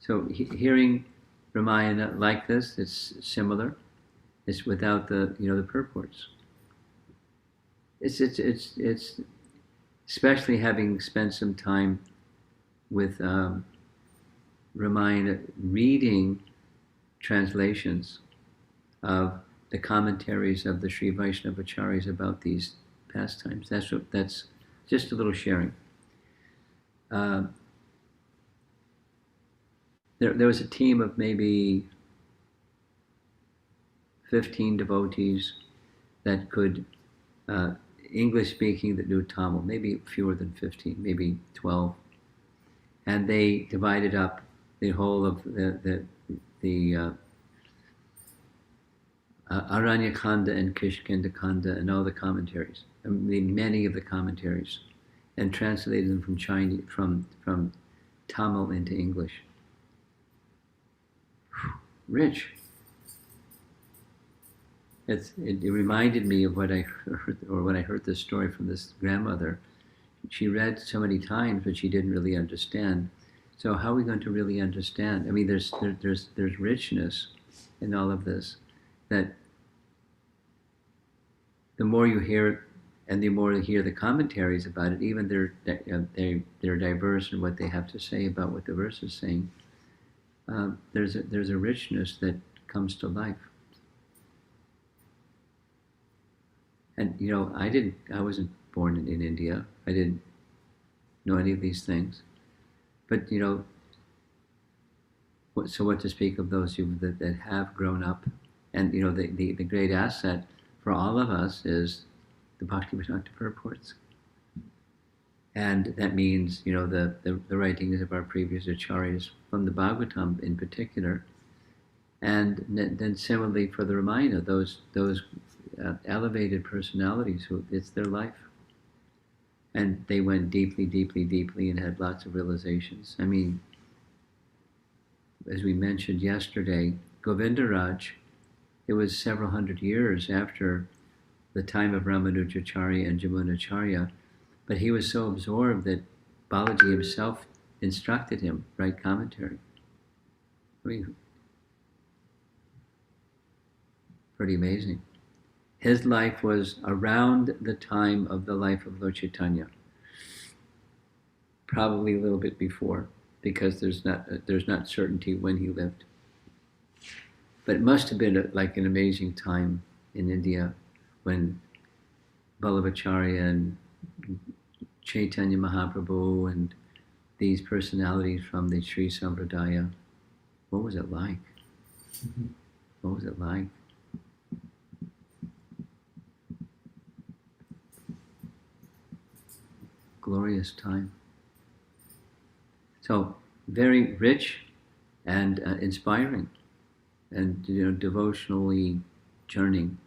So hearing Ramayana like this, it's similar. It's without the the purports. It's especially having spent some time with Ramayana, reading translations of the commentaries of the Sri Vaishnavacharyas about these pastimes. That's just a little sharing. there was a team of maybe 15 devotees that could, English speaking, that knew Tamil, maybe fewer than 15, maybe 12. And they divided up the whole of the Aranyakanda and Kishkindakanda and all the commentaries, I mean, many of the commentaries, and translated them from Chinese, from Tamil into English. Rich. It reminded me of what I heard, or when I heard this story from this grandmother. She read so many times, but she didn't really understand. So how are we going to really understand? I mean, there's richness in all of this, that the more you hear it, and the more you hear the commentaries about it, even they're diverse in what they have to say about what the verse is saying. There's a richness that comes to life. And I wasn't born in India. I didn't know any of these things. But what to speak of those that have grown up, and the great asset for all of us is the Bhaktivedanta purports, and that means the writings of our previous acharyas from the Bhagavatam in particular, and then similarly for the Ramayana, those elevated personalities who it's their life, and they went deeply, deeply, deeply, and had lots of realizations. I mean, as we mentioned yesterday, Govindaraj, it was several hundred years after the time of Ramanujacharya and Jamunacharya, but he was so absorbed that Balaji himself instructed him write commentary. I mean, pretty amazing. His life was around the time of the life of Lord Chaitanya, probably a little bit before, because there's not certainty when he lived. But it must have been like an amazing time in India when Vallabhacharya and Chaitanya Mahaprabhu and these personalities from the Sri Sampradaya, what was it like? What was it like? Glorious time. So very rich and inspiring, and devotionally journeying.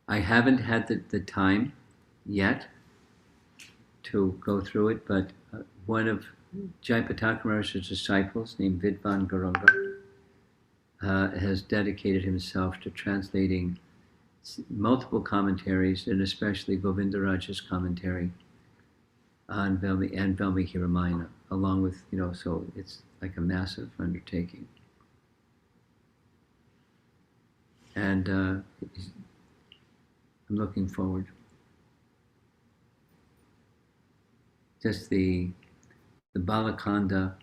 I haven't had the time yet to go through it, but one of Jayapataka Maharaj's disciples, named Vidvan Gauranga, has dedicated himself to translating multiple commentaries, and especially Govindaraj's commentary on Valmiki Ramayana, along with, so it's like a massive undertaking. And I'm looking forward. Just the Balakanda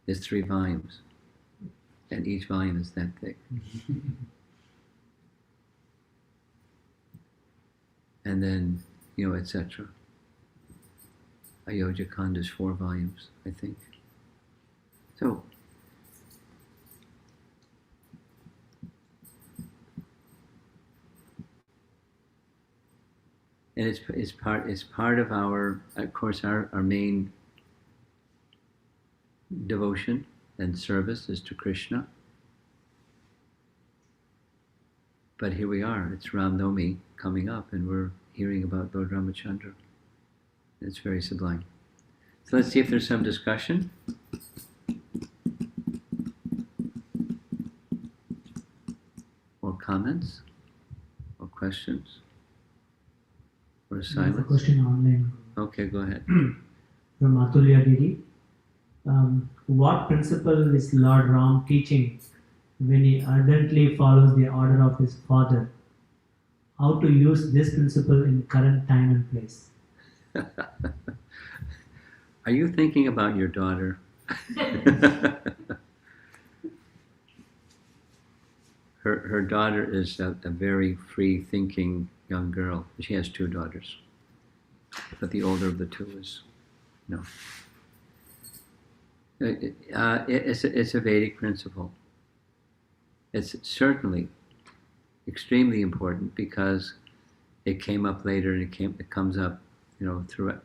is 3 volumes, and each volume is that thick. And then, etc. Ayodhya Kanda is 4 volumes, I think. So, and it's part of our, of course, our main devotion and service is to Krishna. But here we are, it's Ram Navami coming up, and we're hearing about Lord Ramachandra. It's very sublime. So let's see if there's some discussion. Or comments? Or questions? Or silence? There's a question online. Okay, go ahead. From Atulya Didi. What principle is Lord Ram teaching when he ardently follows the order of his father? How to use this principle in current time and place? Are you thinking about your daughter? Her daughter is a very free-thinking young girl. She has 2 daughters, but the older of the 2 is no. It's a Vedic principle. It's certainly extremely important because it came up later, and it comes up, throughout.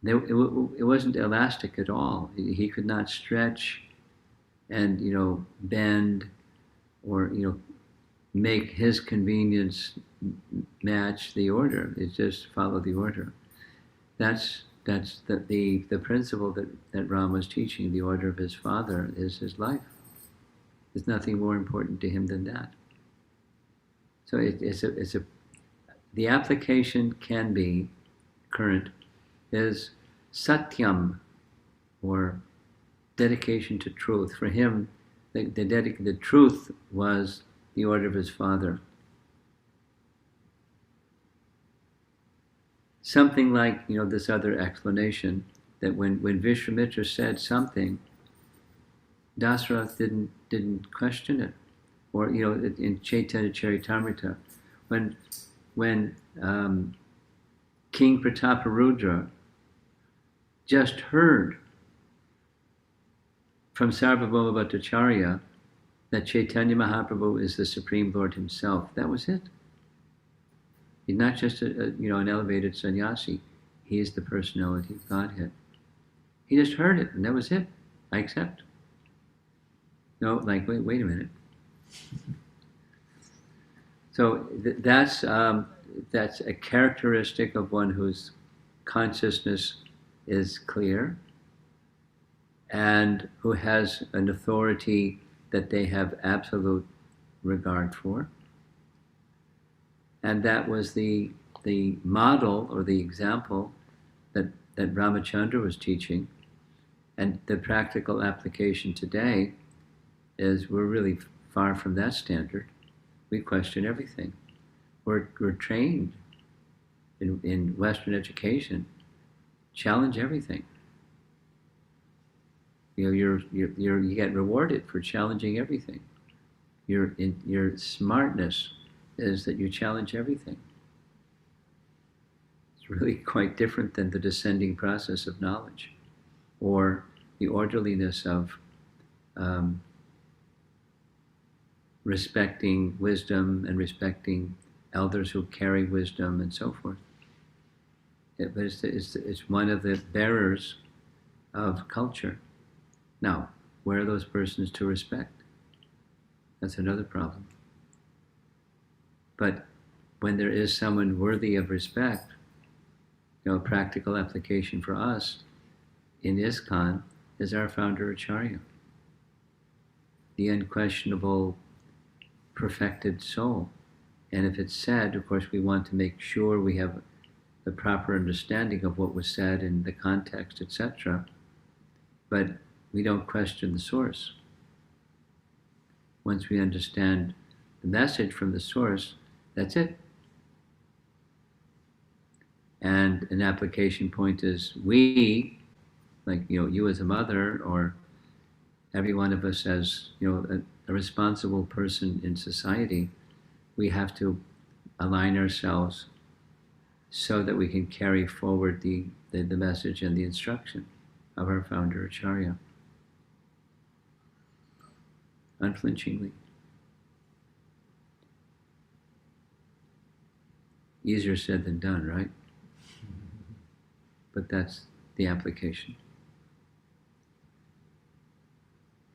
It wasn't elastic at all. He could not stretch and bend or make his convenience match the order. It just followed the order. That's the principle that Ram was teaching. The order of his father is his life. There's nothing more important to him than that. So the application can be current is satyam, or dedication to truth. For him, the truth was the order of his father. Something like this other explanation that when Vishwamitra said something, Dasarath didn't question it, or in Chaitanya Charitamrita, when King Prataparudra just heard from Sarvabhauma Bhattacharya that Chaitanya Mahaprabhu is the Supreme Lord himself. That was it. He's not just an elevated sannyasi. He is the personality of Godhead. He just heard it, and that was it. I accept. No, wait a minute. So that's a characteristic of one whose consciousness is clear and who has an authority that they have absolute regard for. And that was the model or the example that Ramachandra was teaching. And the practical application today is we're really far from that standard. We question everything. We're trained in Western education, challenge everything. You get rewarded for challenging everything. Your smartness is that you challenge everything. It's really quite different than the descending process of knowledge, or the orderliness of respecting wisdom and respecting elders who carry wisdom and so forth. But it's one of the bearers of culture. Now, where are those persons to respect? That's another problem. But when there is someone worthy of respect, a practical application for us in ISKCON is our founder Acharya, the unquestionable perfected soul. And if it's said, of course, we want to make sure we have the proper understanding of what was said in the context, etc. But we don't question the source. Once we understand the message from the source, that's it. And an application point is we, like you as a mother, or every one of us as a responsible person in society, we have to align ourselves so that we can carry forward the message and the instruction of our founder Acharya unflinchingly. Easier said than done, right? But that's the application.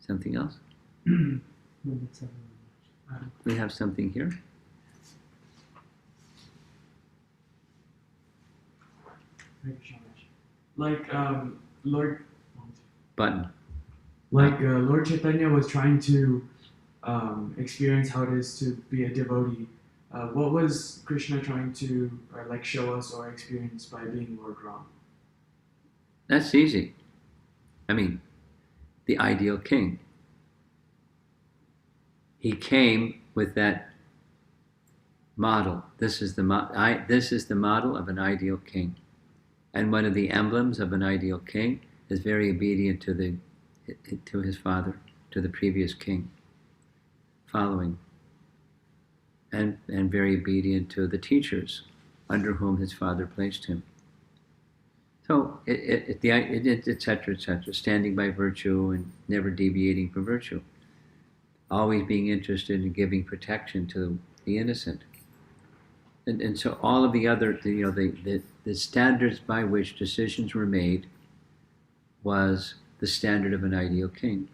Something else? No, that's all. We have something here. Like Lord, Button. Lord Chaitanya was trying to experience how it is to be a devotee. What was Krishna trying to show us or experience by being Lord Ram? That's easy. I mean, the ideal king. He came with that model. This is the model of an ideal king. And one of the emblems of an ideal king is very obedient to his father, to the previous king, following, and very obedient to the teachers under whom his father placed him. So et cetera, et cetera. Standing by virtue and never deviating from virtue. Always being interested in giving protection to the innocent. And so all of the other, the standards by which decisions were made was the standard of an ideal king.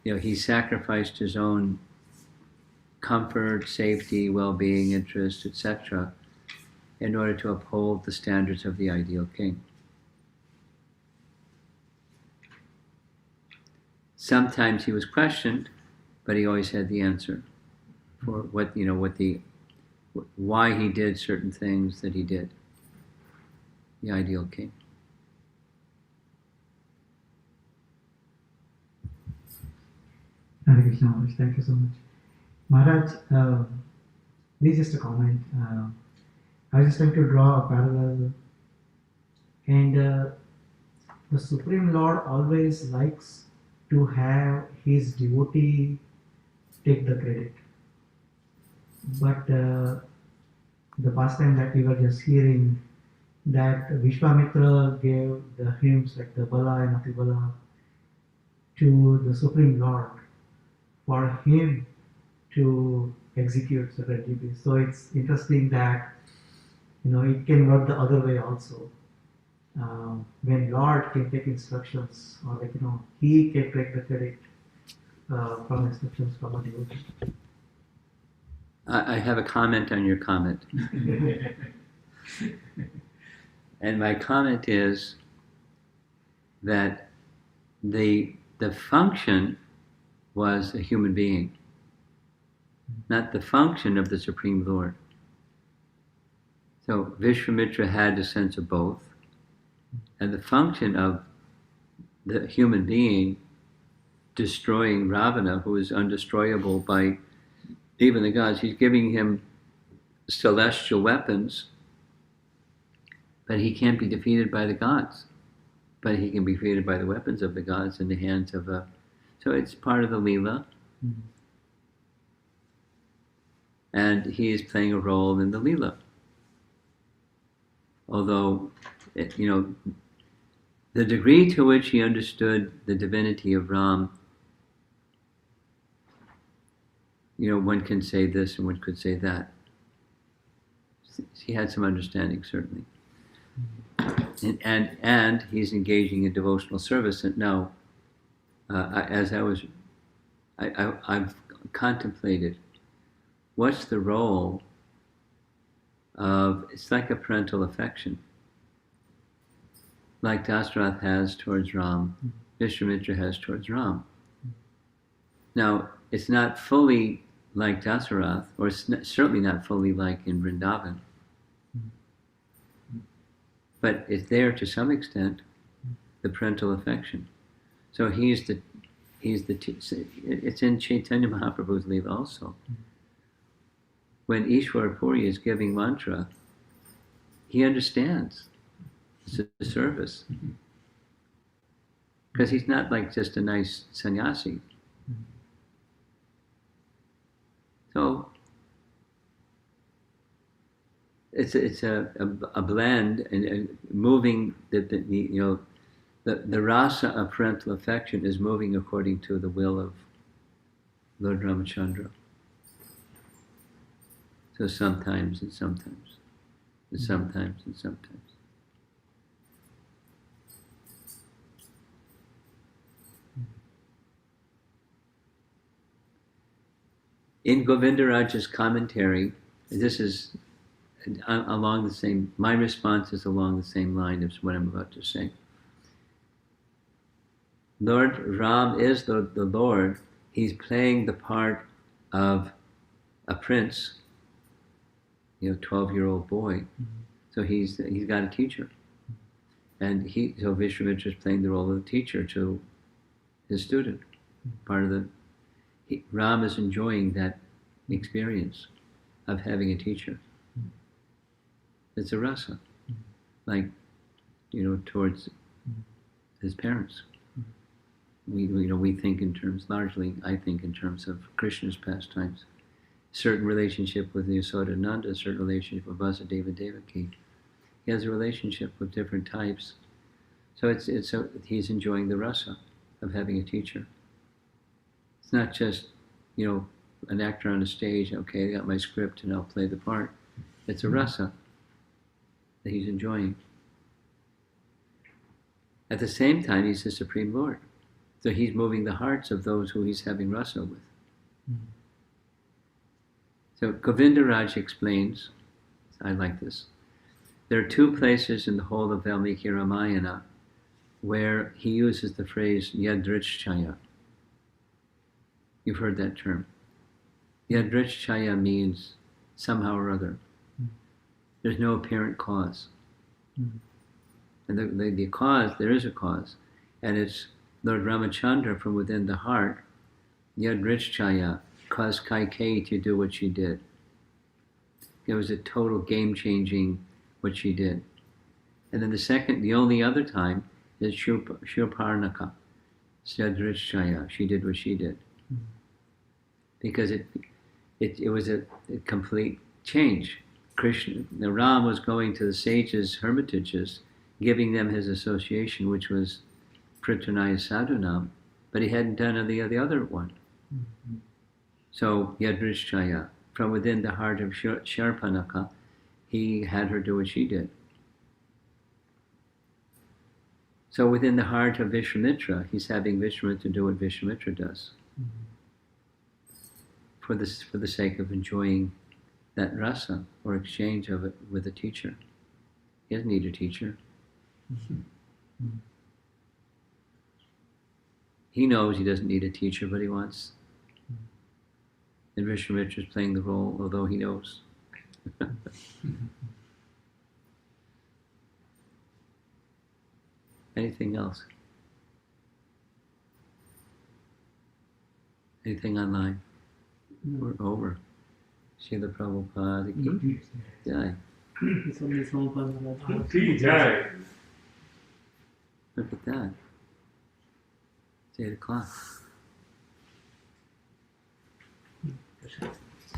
He sacrificed his own comfort, safety, well-being, interests, etc., in order to uphold the standards of the ideal king. Sometimes he was questioned, but he always had the answer for why he did certain things that he did. The ideal king. Hare Krishna Maharaj, thank you so much. Maharaj, this is just a comment. I was just trying to draw a parallel, and the Supreme Lord always likes to have his devotee take the credit. But the past time that we were just hearing, that Vishwamitra gave the hymns like the Bala and Atibala to the Supreme Lord for him to execute certain duties. So it's interesting that it can work the other way also. When Lord can take instructions, or he can take the credit from instructions from a devotee. I have a comment on your comment. And my comment is that the function was a human being, not the function of the Supreme Lord. So Vishwamitra had a sense of both, and the function of the human being destroying Ravana, who is undestroyable by even the gods. He's giving him celestial weapons, but he can't be defeated by the gods. But he can be defeated by the weapons of the gods in the hands of a... So it's part of the Leela. Mm-hmm. And he is playing a role in the Leela. Although, the degree to which he understood the divinity of Ram, one can say this and one could say that. He had some understanding, certainly. And he's engaging in devotional service. And now, I've contemplated, what's the role of, it's like a parental affection, like Dasarath has towards Ram, Vishwamitra has towards Ram. Now, it's not fully like Dasarath, or it's certainly not fully like in Vrindavan, but it's there to some extent, the parental affection. So it's in Chaitanya Mahaprabhu's Leela also. When Ishwar Puri is giving mantra, he understands the service. Because he's not like just a nice sannyasi. So it's a blend and moving the rasa of parental affection is moving according to the will of Lord Ramachandra. So sometimes and sometimes, and sometimes and sometimes. In Govindaraja's commentary, this is along the same, my response is along the same line as what I'm about to say. Lord Ram is the Lord. He's playing the part of a prince, 12-year-old boy. Mm-hmm. So he's got a teacher. And so Vishwamitra is playing the role of the teacher to his student. Part of Ram is enjoying that experience of having a teacher. It's a rasa, like, towards his parents. We think in terms, largely, I think in terms of Krishna's pastimes. Certain relationship with Yasoda Nanda, certain relationship with Vasudeva Devaki. He has a relationship with different types. So he's enjoying the rasa of having a teacher. It's not just, an actor on a stage, okay, I got my script and I'll play the part. It's a rasa that he's enjoying. At the same time, he's the Supreme Lord. So he's moving the hearts of those who he's having rasa with. So Govindaraj explains, I like this, there are two places in the whole of Valmiki Ramayana where he uses the phrase yadrichchaya. You've heard that term. Yadrichchaya means somehow or other. There's no apparent cause. And the cause, there is a cause. And it's Lord Ramachandra from within the heart, yadrichchaya, caused Kaikeyi to do what she did. It was a total game-changing what she did. And then the only other time is Shurparnaka, Yadrichchaya, she did what she did. Because it was a complete change. Ram was going to the sages' hermitages, giving them his association, which was Pritranaya Sadhunam, but he hadn't done the other one. So Yadrichchaya, from within the heart of Shurparnaka, he had her do what she did. So within the heart of Vishwamitra, he's having Vishwamitra do what Vishwamitra does. For the sake of enjoying that rasa or exchange of it with a teacher. He doesn't need a teacher. He knows he doesn't need a teacher, but he wants. And Vishwamitra is playing the role, although he knows. Anything else? Anything online? We're over. Srila Prabhupada ki jai. Ki jai. Look at that. It's 8 o'clock.